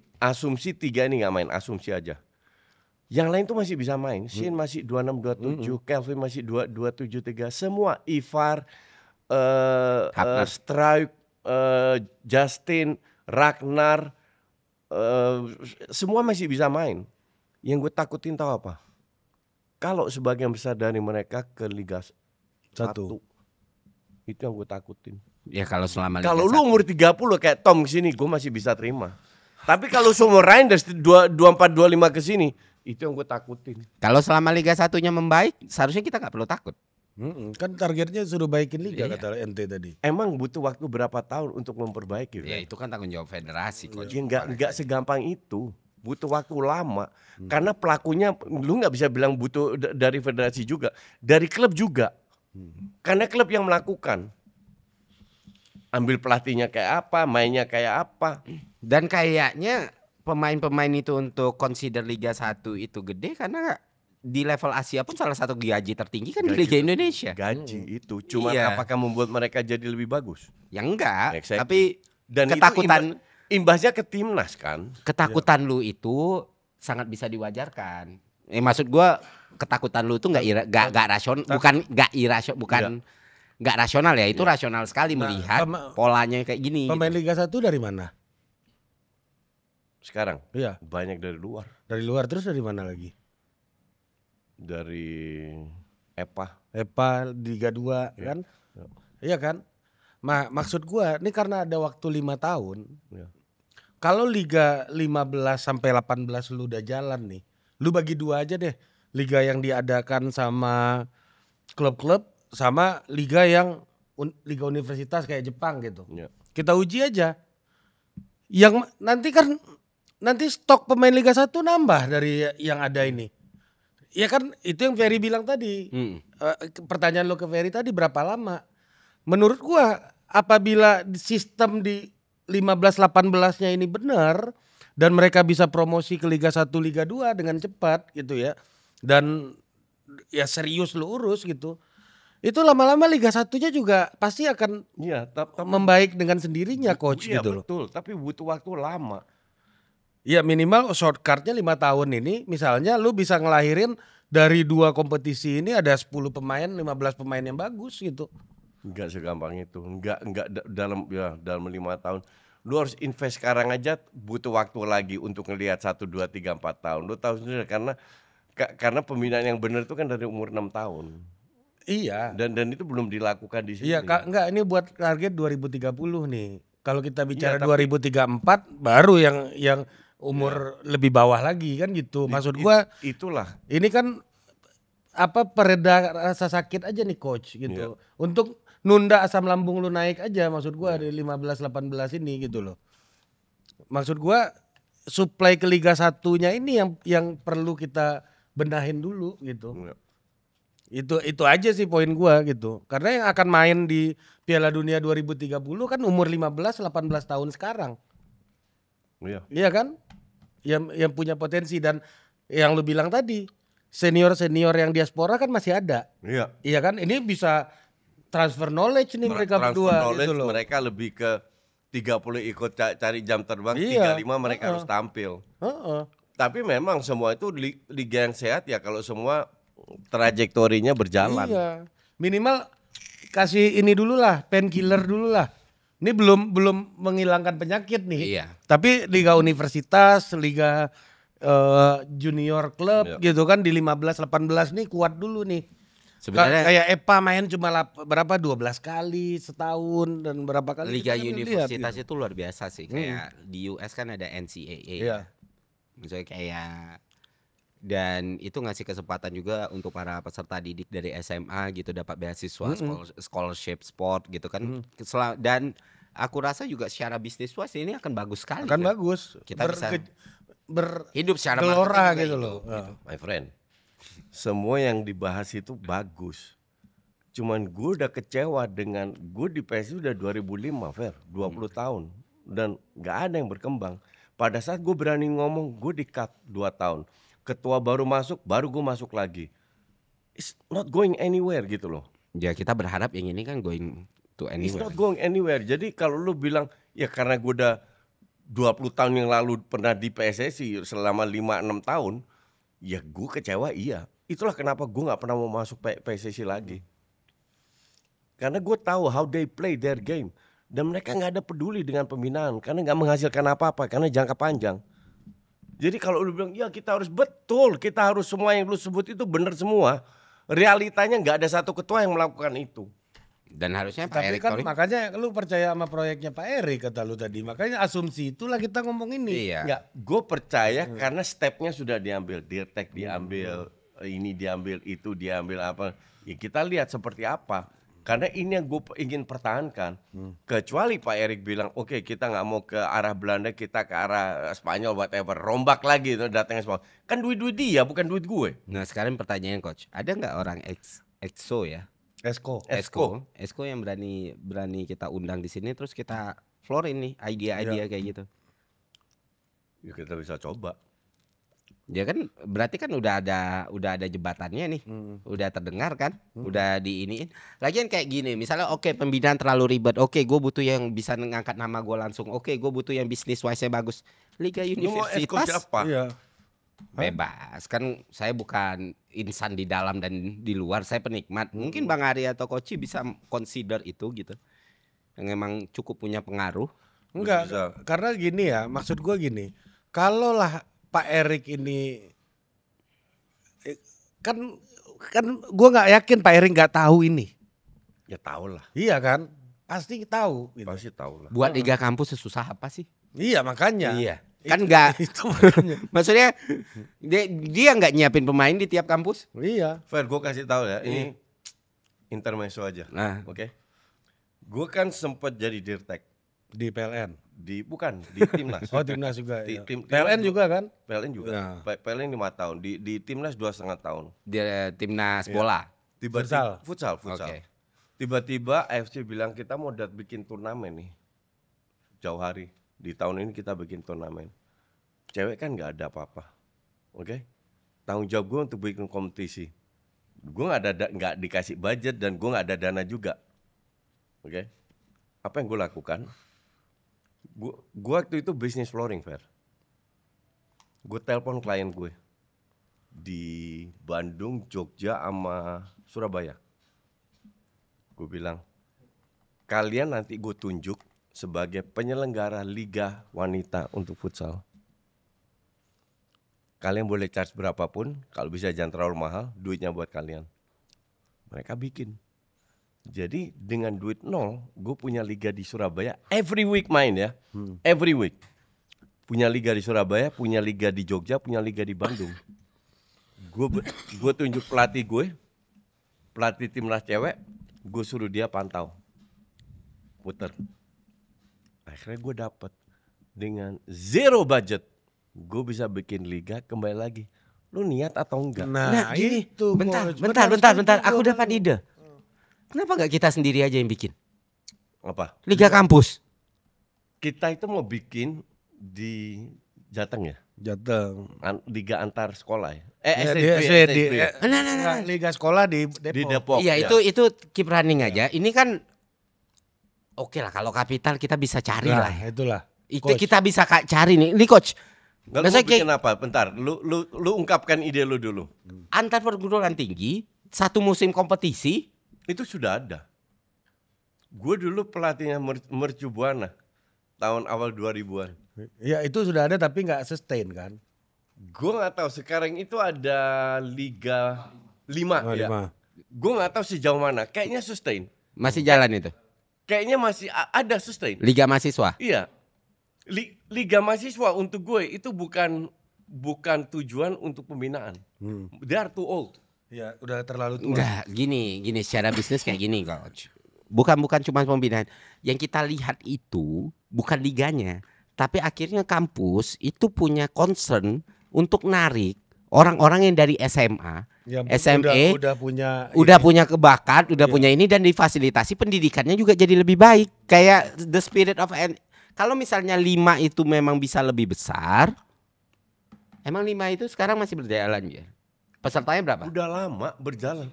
3 ini nggak main, asumsi aja. Yang lain tuh masih bisa main. Shin masih 26, 27, Kelvin masih 27, 3. Semua Ivar, Struijk, Justin, Ragnar, semua masih bisa main. Yang gue takutin tahu apa? Kalau sebagian besar dari mereka ke Liga 1, itu yang gue takutin. Ya kalau selama Liga Kalau 1. lu umur 30 kayak Tom kesini, gue masih bisa terima. Tapi kalau seumur Reinders 24, 25 kesini, itu yang gue takutin. Kalau selama Liga 1-nya membaik, seharusnya kita nggak perlu takut. Kan targetnya suruh baikin liga Iya. kata NT tadi. Emang butuh waktu berapa tahun untuk memperbaiki? Ya itu kan tanggung jawab federasi coach. Ya nggak segampang itu. Butuh waktu lama. Karena pelakunya lu nggak bisa bilang butuh dari federasi juga, dari klub juga. Karena klub yang melakukan. Ambil pelatihnya kayak apa, mainnya kayak apa. Dan kayaknya pemain-pemain itu untuk consider Liga 1 itu gede karena di level Asia pun salah satu gaji tertinggi kan di Liga Indonesia. Gaji itu. Cuman Iya. apakah membuat mereka jadi lebih bagus? Ya enggak, Exactly. tapi Dan ketakutan itu imbasnya ke timnas kan. ketakutan lu itu sangat bisa diwajarkan. Maksud gua ketakutan lu itu nggak rasional, bukan nggak rasional ya, itu rasional sekali melihat polanya kayak gini. Pemain Liga 1 dari mana? Sekarang Iya, banyak dari luar. dari luar. Terus dari mana lagi? Dari EPA Liga 2 kan? Iya kan? Maksud gua ini karena ada waktu 5 tahun. Ya. Kalau Liga 15 sampai 18 lu udah jalan nih. Lu bagi 2 aja deh. Liga yang diadakan sama klub-klub sama liga yang liga universitas kayak Jepang gitu. Ya. Kita uji aja. Yang nanti stok pemain Liga 1 nambah dari yang ada ini. Ya kan itu yang Ferry bilang tadi. Pertanyaan lo ke Ferry tadi berapa lama? Menurut gua apabila sistem di 15-18-nya ini benar dan mereka bisa promosi ke Liga 1, Liga 2 dengan cepat gitu ya. Dan ya serius lu urus gitu. Itu lama-lama Liga 1-nya juga pasti akan membaik dengan sendirinya coach Iya, gitu loh. betul, tapi butuh waktu lama. Ya minimal shortcutnya 5 tahun ini misalnya lu bisa ngelahirin dari 2 kompetisi ini ada 10 pemain, 15 pemain yang bagus gitu. Enggak segampang itu. Enggak dalam 5 tahun. Lu harus invest sekarang aja butuh waktu lagi untuk ngelihat 1, 2, 3, 4 tahun. Lu tahu sendiri karena pembinaan yang benar itu kan dari umur 6 tahun. Iya. Dan itu belum dilakukan di sini. Iya, enggak ini buat target 2030 nih. Kalau kita bicara 2034 baru yang umur lebih bawah lagi kan gitu. Maksud gua itulah. Ini kan pereda rasa sakit aja nih coach gitu. Untuk nunda asam lambung lu naik aja maksud gua dari 15-18 ini gitu loh. Maksud gua supply ke Liga 1-nya ini yang perlu kita benahin dulu gitu. Itu aja sih poin gua gitu. Karena yang akan main di Piala Dunia 2030 kan umur 15-18 tahun sekarang. Iya. Iya kan? Yang punya potensi dan yang lu bilang tadi, senior yang diaspora kan masih ada. Iya. Iya kan? Ini bisa transfer knowledge nih mereka berdua gitu loh. Mereka lebih ke 30 ikut cari jam terbang, Iya. 35 mereka harus tampil. Heeh. Tapi memang semua itu liga yang sehat ya kalau semua trajektorinya berjalan. Iya. Minimal kasih ini dulu lah, painkiller dulu lah. Ini belum menghilangkan penyakit nih. Iya. Tapi liga universitas, liga junior club gitu kan di 15 18 nih kuat dulu nih. Sebenarnya Kayak EPA main cuma berapa 12 kali setahun dan berapa kali liga kita kan universitas lihat, itu luar biasa sih. Kayak di US kan ada NCAA. Iya. Misalnya kayak, dan itu ngasih kesempatan juga untuk para peserta didik dari SMA gitu dapat beasiswa, scholarship sport gitu kan. Dan aku rasa juga secara bisnis wise ini akan bagus sekali. Akan kan? bagus. Kita bisa hidup secara gelora marketing gitu juga loh. itu. My friend, semua yang dibahas itu bagus. Cuman gue udah kecewa dengan gue di PSI udah 2005, Fer, 20 tahun dan nggak ada yang berkembang. Pada saat gue berani ngomong, gue di-cut 2 tahun. Ketua baru masuk, baru gue masuk lagi. It's not going anywhere gitu loh. Ya kita berharap yang ini kan going to It's anywhere. not going anywhere. Jadi kalau lu bilang ya karena gue udah 20 tahun yang lalu pernah di PSSI selama 5-6 tahun, ya gue kecewa iya. Itulah kenapa gue gak pernah mau masuk PSSI lagi. Karena gue tahu how they play their game. Dan mereka gak ada peduli dengan pembinaan. Karena gak menghasilkan apa-apa. Karena jangka panjang. Jadi kalau lu bilang ya kita harus betul. Kita harus semua yang lu sebut itu benar semua. Realitanya gak ada satu ketua yang melakukan itu. Dan harusnya Pak Tapi Erick kan Thohir, makanya lu percaya sama proyeknya Pak Erik kata lu tadi. Makanya asumsi itulah kita ngomong ini. iya. Enggak, gue percaya karena stepnya sudah diambil, Dirtek diambil, ini diambil, itu diambil apa. Ya kita lihat seperti apa. Karena ini yang gue ingin pertahankan. Kecuali Pak Erik bilang, oke, kita nggak mau ke arah Belanda, kita ke arah Spanyol, whatever. Rombak lagi itu datangnya Spanyol. Kan duit-duit dia, bukan duit gue. Nah sekarang pertanyaan coach, ada nggak orang EXO ya? Esko yang berani kita undang di sini terus kita floor ini idea-idea kayak gitu. Ya kita bisa coba. Ya kan berarti kan udah ada jebatannya nih. Udah terdengar kan? Udah diiniin. Lagian kayak gini, misalnya oke, pembinaan terlalu ribet. Oke, gue butuh yang bisa ngangkat nama gue langsung. Oke, gue butuh yang bisnis wise-nya bagus. Liga Lu mau Esko universitas siapa? Iya. bebas. Kan saya bukan insan di dalam dan di luar, saya penikmat. Mungkin Bang Ari atau Koci bisa consider itu gitu. Yang emang cukup punya pengaruh. Enggak, Bisa. karena gini ya, maksud gua gini. Kalaulah Pak Erik ini kan gua nggak yakin Pak Erik nggak tahu ini. Ya tahu lah, Iya kan? Pasti tahu gitu. pasti tahu lah. Buat Liga Kampus sesusah apa sih? Iya makanya. Iya. Kan enggak. Itu makanya. Maksudnya dia nggak nyiapin pemain di tiap kampus. Iya. Fer, gue kasih tahu ya, ini intermezzo aja. Nah. Oke. Gue kan sempat jadi Dirtek Di PLN. di timnas. Oh timnas juga. Di- Iya. tim- PLN juga kan? PLN juga. Ya. PLN 5 tahun, di timnas 2,5 tahun. Dia timnas bola. Tiba-tiba Futsal. futsal. Oke. Tiba-tiba AFC bilang kita mau bikin turnamen nih. Jauh hari. Di tahun ini kita bikin turnamen. Cewek kan nggak ada apa-apa. Oke? Tanggung jawab gue untuk bikin kompetisi. Gue nggak dikasih budget dan gue nggak ada dana juga. Oke? Apa yang gue lakukan? Gue waktu itu bisnis flooring, Fer. Gue telepon klien gue di Bandung, Jogja, sama Surabaya. Gue bilang, kalian nanti gue tunjuk sebagai penyelenggara liga wanita untuk futsal. Kalian boleh charge berapapun, kalau bisa jangan terlalu mahal, duitnya buat kalian. Mereka bikin. Jadi dengan duit nol, gue punya liga di Surabaya, every week main ya, every week. Punya liga di Surabaya, punya liga di Jogja, punya liga di Bandung. Gue tunjuk pelatih timnas cewek, gue suruh dia pantau, puter. Akhirnya gue dapet dengan zero budget, gue bisa bikin liga kembali lagi. Lu niat atau enggak? Nah, gini, itu. bentar, Coach. bentar. Aku dapat ide. Kenapa nggak kita sendiri aja yang bikin? Apa? Liga kampus. Kita itu mau bikin di Jateng ya? Jateng. Liga antar sekolah ya. SSB. Nah. Liga sekolah di Depok. Di Depok. Iya, ya. itu keep running aja. Ini kan oke lah kalau kapital kita bisa cari lah. Itulah. Itu Coach. kita bisa cari nih. Ini coach. Lalu Biasanya mau bikin apa? Bentar, lu ungkapkan ide lu dulu. antar perguruan tinggi satu musim kompetisi Itu sudah ada. Gue dulu pelatihnya Mercu Buana tahun awal 2000-an. Ya itu sudah ada tapi nggak sustain kan. Gue nggak tahu sekarang itu ada Liga 5 ya. Gue nggak tahu sejauh mana. Kayaknya sustain. masih jalan itu. Kayaknya masih ada sustain. Liga mahasiswa. Iya. Liga mahasiswa untuk gue itu bukan tujuan untuk pembinaan. They are too old. Ya udah terlalu tua. Enggak, gini secara bisnis kayak gini coach. Bukan cuma pembinaan. Yang kita lihat itu bukan liganya, tapi akhirnya kampus itu punya concern untuk narik orang-orang yang dari SMA, SMA udah punya kebakat, punya ini dan difasilitasi pendidikannya juga jadi lebih baik. Kayak the spirit of kalau misalnya 5 itu memang bisa lebih besar. Emang 5 itu sekarang masih berjalan ya? Pesertanya berapa? Udah lama berjalan.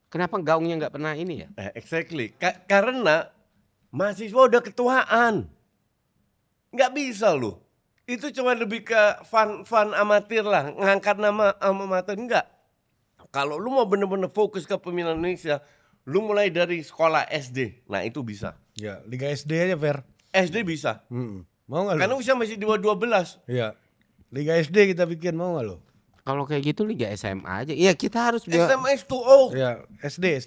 Kenapa gaungnya nggak pernah ini ya? Exactly. Karena mahasiswa udah ketuaan. Nggak bisa loh. Itu cuma lebih ke fun amatir lah. Ngangkat nama amatir. Enggak. Kalau lu mau bener-bener fokus ke pembinaan Indonesia, lu mulai dari sekolah SD. Nah itu bisa. Ya Liga SD aja Fer. SD bisa. Mau nggak lu? Karena usia masih di bawah 12. Iya. Liga SD kita bikin, mau nggak lo? Kalau kayak gitu Liga SMA aja. Iya kita harus SMA is too old. Ya SD.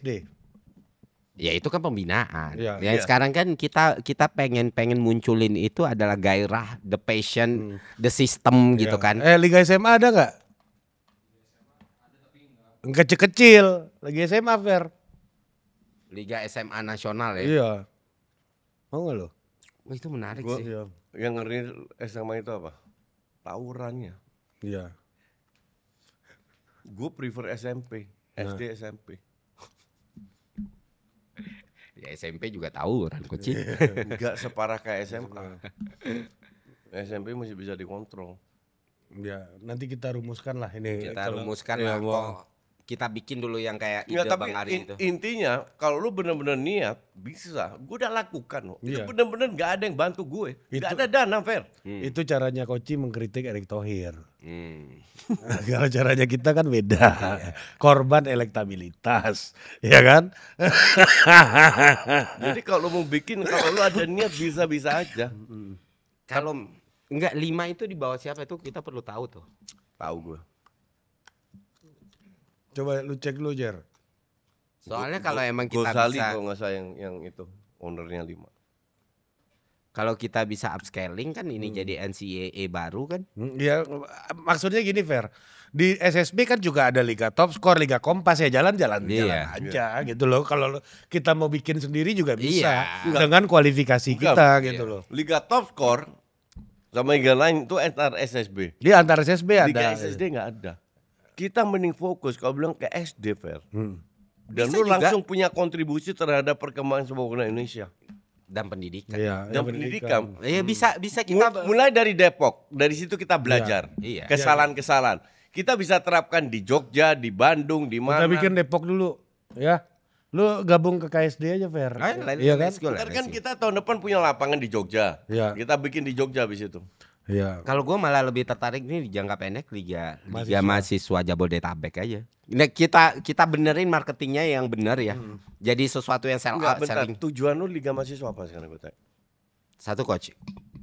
Ya itu kan pembinaan. Ya, Ya sekarang kan kita pengen munculin itu adalah gairah, the passion, the system gitu kan. Liga SMA ada nggak? Kecil-kecil. Liga SMA Fer. Liga SMA nasional ya. Iya. Mau nggak lo? Wah, itu menarik Gua, sih. yang ngeri SMA itu apa? Tawurannya. Iya. Gue prefer SMP, SD SMP. Ya SMP juga tawuran coach. Enggak separah kayak SMA. SMP masih bisa dikontrol. Ya, nanti kita rumuskan lah ini. Kita rumuskan ya, lah. Kita bikin dulu yang kayak ide Nggak, tapi Bang Ari itu. intinya kalau lu bener-bener niat bisa. Gue udah lakukan loh. Itu Iya. bener-bener gak ada yang bantu gue. Gak ada dana Fer. Itu caranya Koci mengkritik Erick Thohir. Kalau caranya kita kan beda. Korban elektabilitas, ya kan? Jadi kalau mau bikin, kalau lu ada niat bisa-bisa aja. Kalau enggak 5 itu di bawah siapa itu kita perlu tahu tuh. Tahu gue. Coba lu cek lu Jer. Soalnya kalau emang kita Gosali bisa, kalau nggak salah yang itu ownernya 5. kalau kita bisa upscaling kan ini jadi NCAA baru kan. Ya maksudnya gini Fer. Di SSB kan juga ada Liga Top Score, Liga Kompas ya jalan-jalan aja gitu loh. Kalau kita mau bikin sendiri juga bisa dengan kualifikasi kita gitu loh. Liga Top Score sama liga lain itu antar SSB. Di antara SSB ada. Liga SSD nggak ada. Kita mending fokus kalau bilang ke SD Fer. Dan Bisa lu juga. langsung punya kontribusi terhadap perkembangan sepak bola Indonesia. Dan pendidikan. Iya, Dan pendidikan. Ya bisa kita Mulai dari Depok, dari situ kita belajar. Iya. Kesalahan-kesalahan. Kita bisa terapkan di Jogja, di Bandung, di mana. Kita bikin Depok dulu, ya. Lu gabung ke KSD aja Fer. Iya kan? Ntar kan kita tahun depan punya lapangan di Jogja. Iya. Kita bikin di Jogja habis itu. Iya. Kalau gue malah lebih tertarik nih di jangka pendek Liga mahasiswa Jabodetabek aja. Nah, kita benerin marketingnya yang bener ya. Jadi sesuatu yang Enggak, bentar. selling. Tujuan lu Liga Mahasiswa apa sekarang gue tanya? Satu coach.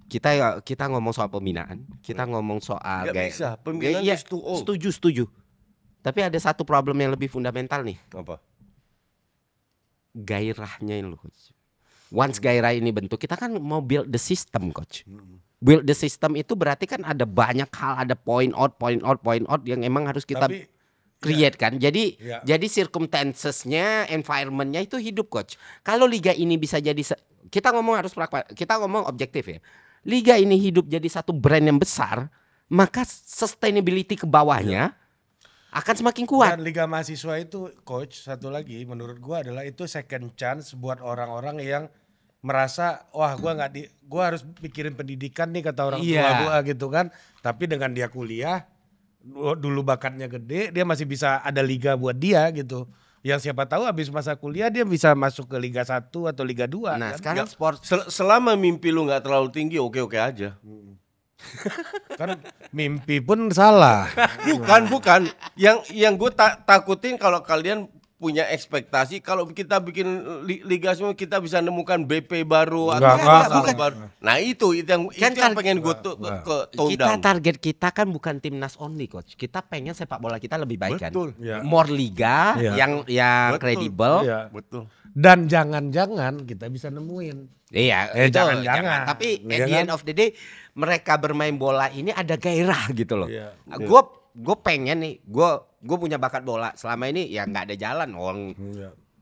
Kita ngomong soal pembinaan, kita ngomong soal Nggak bisa, pembinaan is too old. Setuju. Tapi ada satu problem yang lebih fundamental nih. Apa? Gairahnya ini loh coach. Once gairah ini bentuk, kita kan mau build the system coach. Build the system itu berarti kan ada banyak hal, ada point out yang emang harus kita create kan. Jadi circumstancesnya, environmentnya itu hidup coach. Kalau liga ini bisa jadi, kita ngomong kita ngomong objektif ya. Liga ini hidup jadi satu brand yang besar, maka sustainability ke bawahnya akan semakin kuat. Dan Liga Mahasiswa itu coach satu lagi menurut gua adalah itu second chance buat orang-orang yang merasa wah gua harus pikirin pendidikan nih kata orang tua Iya. gua gitu kan. Tapi dengan dia kuliah dulu bakatnya gede, dia masih bisa ada liga buat dia gitu. Yang siapa tahu habis masa kuliah dia bisa masuk ke Liga 1 atau Liga 2 Nah, kan. sekarang sport Selama mimpi lu nggak terlalu tinggi, oke-oke aja. Kan mimpi pun salah. Bukan. Yang gue takutin kalau kalian punya ekspektasi kalau kita bikin liga semua kita bisa nemukan BP baru Enggak. baru. Nah itu yang pengen gue tuh ke tone kita down. target kita kan bukan timnas only coach. Kita pengen sepak bola kita lebih baik Betul. kan. Iya. More liga Iya. yang Betul. kredibel. Iya. Betul. Dan jangan-jangan kita bisa nemuin. Iya, Eh, itu jangan. Tapi Iya at the kan? end of the day mereka bermain bola ini ada gairah gitu loh. Iya. Gue pengen nih, gue punya bakat bola. Selama ini ya nggak ada jalan orang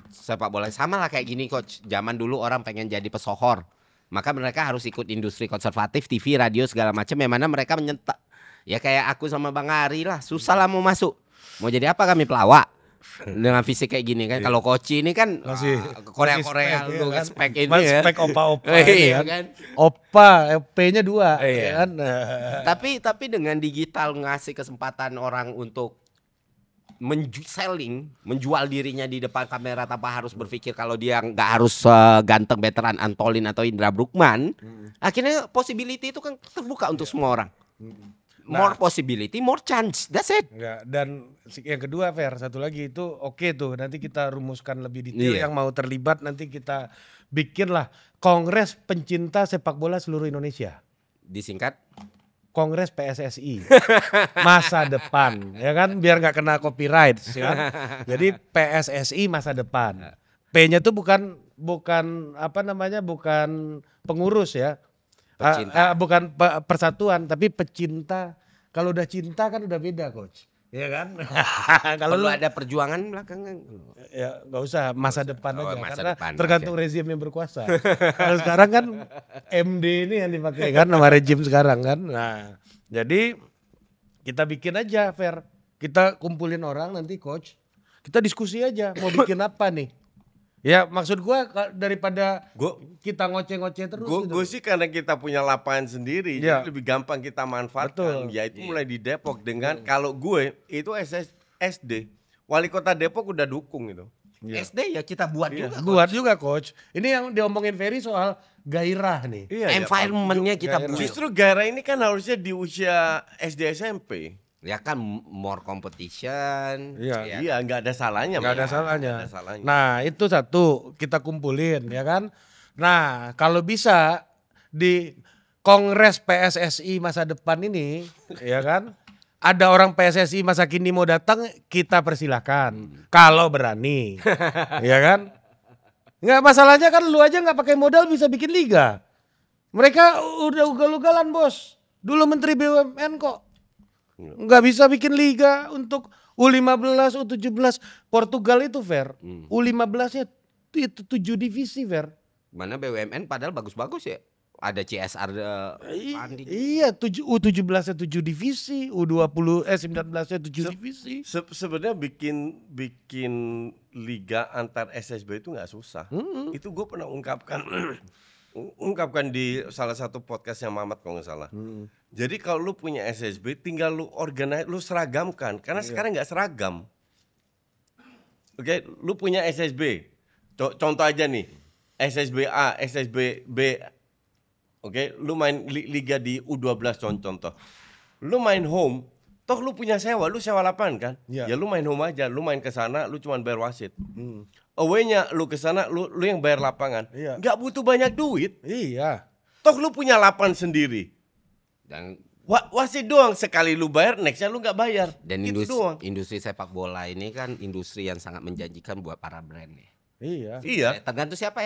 sepak bola sama lah kayak gini coach. Zaman dulu orang pengen jadi pesohor, maka mereka harus ikut industri konservatif, TV, radio segala macam. Yang mana mereka menyentak. Ya kayak aku sama Bang Ari lah, susah lah mau masuk. Mau jadi apa kami pelawak? Dengan fisik kayak gini kan. Kalau Koci ini kan Masih Korea-Korea spek, lu iya kan spek ini Mas ya. spek opa-opa Iya ini kan. kan. Opa, P-nya 2 Iya. kan. Tapi dengan digital ngasih kesempatan orang untuk menjual dirinya di depan kamera tanpa harus berpikir kalau dia nggak harus ganteng veteran Antolin atau Indra Bruggman, akhirnya possibility itu kan terbuka untuk semua orang. More possibility, more chance. That's it. Enggak. Dan yang kedua Fer, satu lagi itu oke tuh. Nanti kita rumuskan lebih detail. Iya. Yang mau terlibat nanti kita bikinlah Kongres Pencinta Sepak Bola Seluruh Indonesia. Disingkat. Kongres PSSI masa depan, ya kan, biar nggak kena copyright, ya kan? Jadi PSSI masa depan. P-nya tuh bukan apa namanya, bukan pengurus ya, Pecinta. bukan persatuan, tapi pecinta. Kalau udah cinta kan udah beda coach, ya kan? Kalau Perlu lu ada perjuangan belakangan. ya nggak usah masa depan Oh, aja, masa karena depan tergantung rezim yang berkuasa. Kalau sekarang kan MD ini yang dipakai kan nama rezim sekarang kan. Nah, jadi kita bikin aja Fer. Kita kumpulin orang nanti coach. Kita diskusi aja mau bikin apa nih. Ya maksud gua daripada kita ngoceh-ngoceh terus gitu. Gue sih karena kita punya lapangan sendiri, Iya. jadi lebih gampang kita manfaatkan. Betul. Yaitu mulai di Depok dengan kalau gue itu SD, wali kota Depok udah dukung itu. SD ya kita buat juga. Buat juga coach. Ini yang diomongin Ferry soal gairah nih. Environment-nya kita buat. Justru gairah ini kan harusnya di usia SD SMP. Ya kan more competition. Iya. Iya, nggak ada salahnya. Nggak ada Mas. salahnya. Nggak ada salahnya. Nah itu satu kita kumpulin ya kan. Nah kalau bisa di Kongres PSSI masa depan ini ya kan. Ada orang PSSI masa kini mau datang kita persilahkan. Kalau berani. Ya kan. Nggak masalahnya kan lu aja nggak pakai modal bisa bikin liga. Mereka udah ugal-ugalan bos. Dulu Menteri BUMN kok. Nggak bisa bikin liga untuk U15, U17. Portugal itu Fer. U15-nya itu 7 divisi Fer. Mana BUMN padahal bagus-bagus ya. Ada CSR funding. Iya, U17-nya 7 divisi, U20 19-nya 7 divisi. Sebenarnya bikin liga antar SSB itu nggak susah. Itu gue pernah ungkapkan di salah satu podcastnya Mamat kalau nggak salah. Jadi kalau lu punya SSB, tinggal lu organize, lu seragamkan. Karena sekarang nggak seragam. Oke, lu punya SSB. Contoh aja nih, SSB A, SSB B. Oke, lu main liga di U12 contoh. Lu main home, toh lu punya sewa, lu sewa lapangan kan? Iya. Ya lu main home aja, lu main ke sana, lu cuma bayar wasit. Away-nya lu ke sana, lu yang bayar lapangan. Iya. Nggak butuh banyak duit. Iya. Toh lu punya lapangan sendiri. Dan Wasit doang sekali lu bayar, nextnya lu nggak bayar. industri, Itu doang. industri sepak bola ini kan industri yang sangat menjanjikan buat para brand nih. Iya. Iya. Tergantung siapa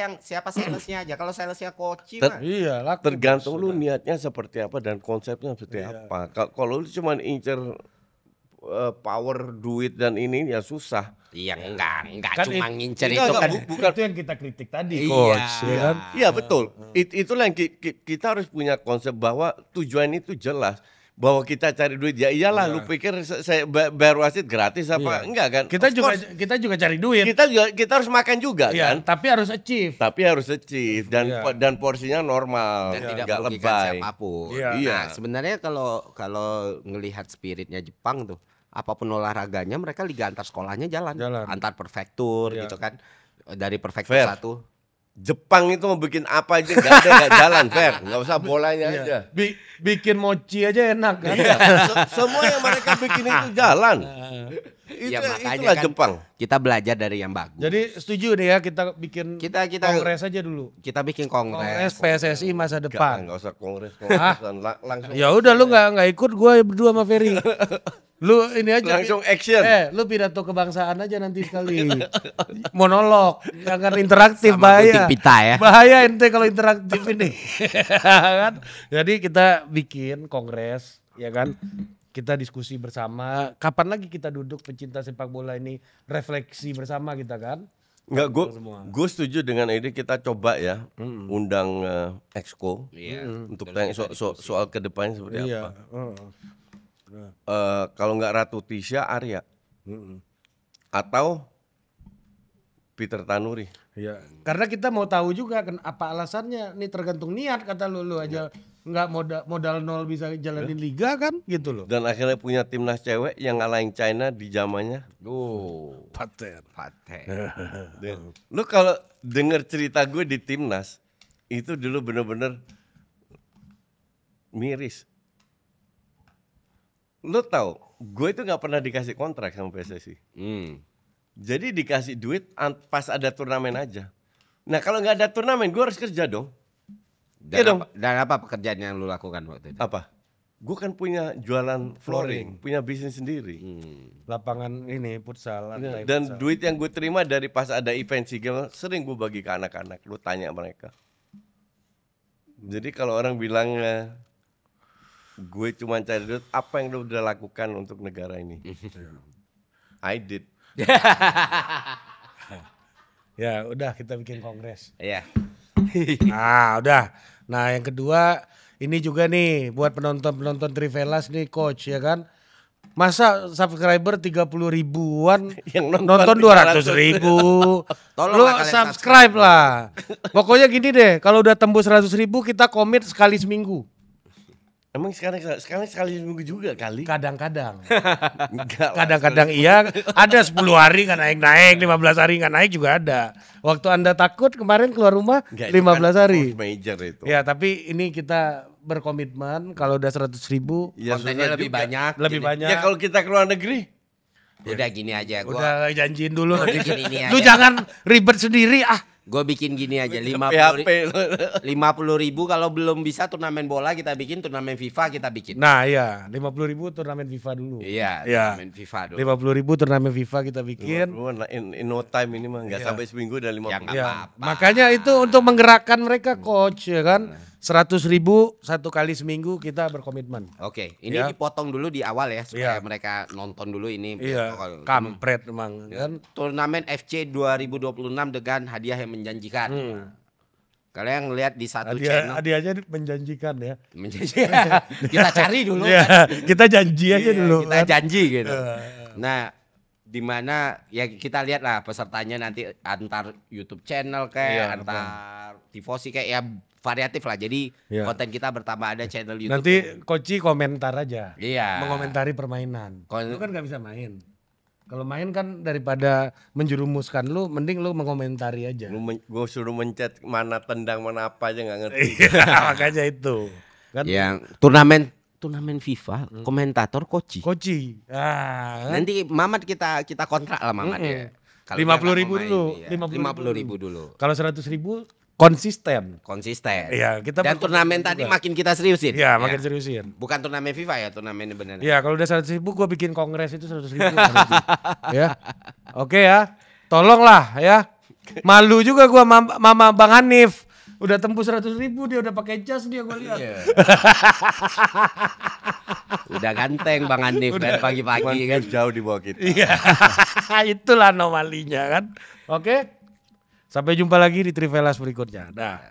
salesnya aja. Kalau salesnya Koci Ter- mah Iya, laku. Tergantung lu niatnya seperti apa dan konsepnya seperti apa. Kalau lu cuma incer power, duit dan ini ya susah. iya enggak Kan cuma ngincer enggak, itu kan. bukan. Itu yang kita kritik tadi Iya. coach, ya kan? Iya betul. Itulah yang kita harus punya konsep bahwa tujuan itu jelas. bahwa kita cari duit. Ya iyalah, lu pikir saya bayar wasit gratis apa? Enggak kan? Kita juga cari duit. Kita harus makan juga kan? Tapi harus achieve. Dan porsinya normal, dan tidak nggak merugikan lebay. siapapun. Iya. Nah, sebenarnya kalau ngelihat spiritnya Jepang tuh, apapun olahraganya mereka liga antar sekolahnya jalan. Antar prefektur gitu kan. Dari prefektur satu. Jepang itu mau bikin apa aja nggak jalan, Fer. Nggak usah bolanya aja. Bikin mochi aja enak kan. Semua yang mereka bikin itu jalan. Itulah kan Jepang. Kita belajar dari yang bagus. Jadi setuju deh ya kita bikin kongres aja dulu. Kita bikin kongres PSSI masa depan. Nggak usah kongres langsung. Ya udah lu nggak ikut, gue berdua sama Ferry. Lu ini aja langsung action. Lu pidato kebangsaan aja nanti sekali. Monolog, jangan interaktif. Sama bahaya. Pita ya. Bahaya ente kalau interaktif ini. Kan? Jadi kita bikin kongres, ya kan? Kita diskusi bersama. Kapan lagi kita duduk pecinta sepak bola ini refleksi bersama kita kan? Enggak, gue setuju dengan ide kita coba ya undang Exco untuk tanya soal kedepannya seperti apa. Kalau nggak Ratu Tisha, Arya atau Peter Tanuri. Iya. Karena kita mau tahu juga kan apa alasannya. Ini tergantung niat kata lu aja nggak modal nol bisa jalanin liga kan gitu loh. Dan akhirnya punya timnas cewek yang ngalahin China di zamannya. Paten. Lu kalau denger cerita gue di timnas itu dulu bener-bener miris. Lu tahu, gue itu nggak pernah dikasih kontrak sama PSSI. Jadi dikasih duit pas ada turnamen aja. Nah kalau nggak ada turnamen, gue harus kerja dong. Dan apa pekerjaan yang lu lakukan waktu itu? Apa? Gue kan punya jualan flooring, punya bisnis sendiri. Lapangan ini futsal. Dan duit yang gue terima dari pas ada event SEA Games sering gue bagi ke anak-anak. Lu tanya mereka. Jadi kalau orang bilang gue cuma cari duit, apa yang lu udah lakukan untuk negara ini? I did. Ya udah kita bikin kongres. Iya. Nah udah. Nah yang kedua ini juga nih buat penonton Trivelas nih coach ya kan. Masa subscriber 30 ribuan yang nonton 200 ribu. Lu subscribe lah. Pokoknya gini deh, kalau udah tembus 100 ribu kita komit sekali seminggu. Emang sekarang sekali seminggu juga kali? Kadang-kadang. Kadang-kadang iya, ada 10 hari nggak naik-naik, 15 hari nggak naik juga ada. Waktu Anda takut kemarin keluar rumah 15 hari. Major itu. Ya tapi ini kita berkomitmen kalau udah 100 ribu ya, kontennya lebih banyak. Lebih banyak. Ya kalau kita keluar negeri. Udah gini aja. Udah janjiin dulu. Lu jangan ribet sendiri ah. Gue bikin gini aja 50 ribu kalau belum bisa turnamen bola kita bikin, turnamen FIFA kita bikin. Nah iya 50 ribu turnamen FIFA dulu. Iya turnamen FIFA dulu. 50 ribu turnamen FIFA kita bikin. In no time ini mah nggak sampai seminggu dan 50 ribu. Makanya itu untuk menggerakkan mereka coach ya kan. 100 ribu satu kali seminggu kita berkomitmen. Oke, ini dipotong dulu di awal ya supaya mereka nonton dulu ini. Kampret emang kan. Turnamen FC 2026 dengan hadiah yang menjanjikan. Kalian lihat di satu channel. Hadiahnya menjanjikan ya. Menjanjikan. Kita cari dulu. Kita janji aja dulu. Kita janji gitu. Nah, di mana ya kita lihat lah pesertanya nanti antar YouTube channel kayak antar tifosi kayak ya variatif lah. Jadi konten kita bertambah, ada channel YouTube. Nanti Koci komentar aja. Iya. Mengomentari permainan. Lu kan gak bisa main. Kalau main kan daripada menjerumuskan lu, mending lu mengomentari aja. Gue suruh mencet mana tendang mana apa aja nggak ngerti. Makanya itu. Kan? Yang turnamen FIFA komentator Koci. Nanti Mamat kita kontrak lah Mamat ya. 50 ribu dulu. 50 ribu dulu. Kalau 100 ribu konsisten. Iya, dan turnamen tadi makin kita seriusin. Iya, makin seriusin. Bukan turnamen FIFA ya, turnamen beneran. Iya, kalau udah 100 ribu gue bikin kongres itu 100 ribu. Ya, oke ya. Tolonglah ya. Malu juga gue mama Bang Hanif. Udah tembus 100 ribu dia udah pakai jas dia gue lihat. Udah ganteng Bang Hanif kan pagi-pagi kan. Jauh di bawah kita. Iya, itulah anomalinya kan. Oke. Sampai jumpa lagi di Trivelas berikutnya. Dah.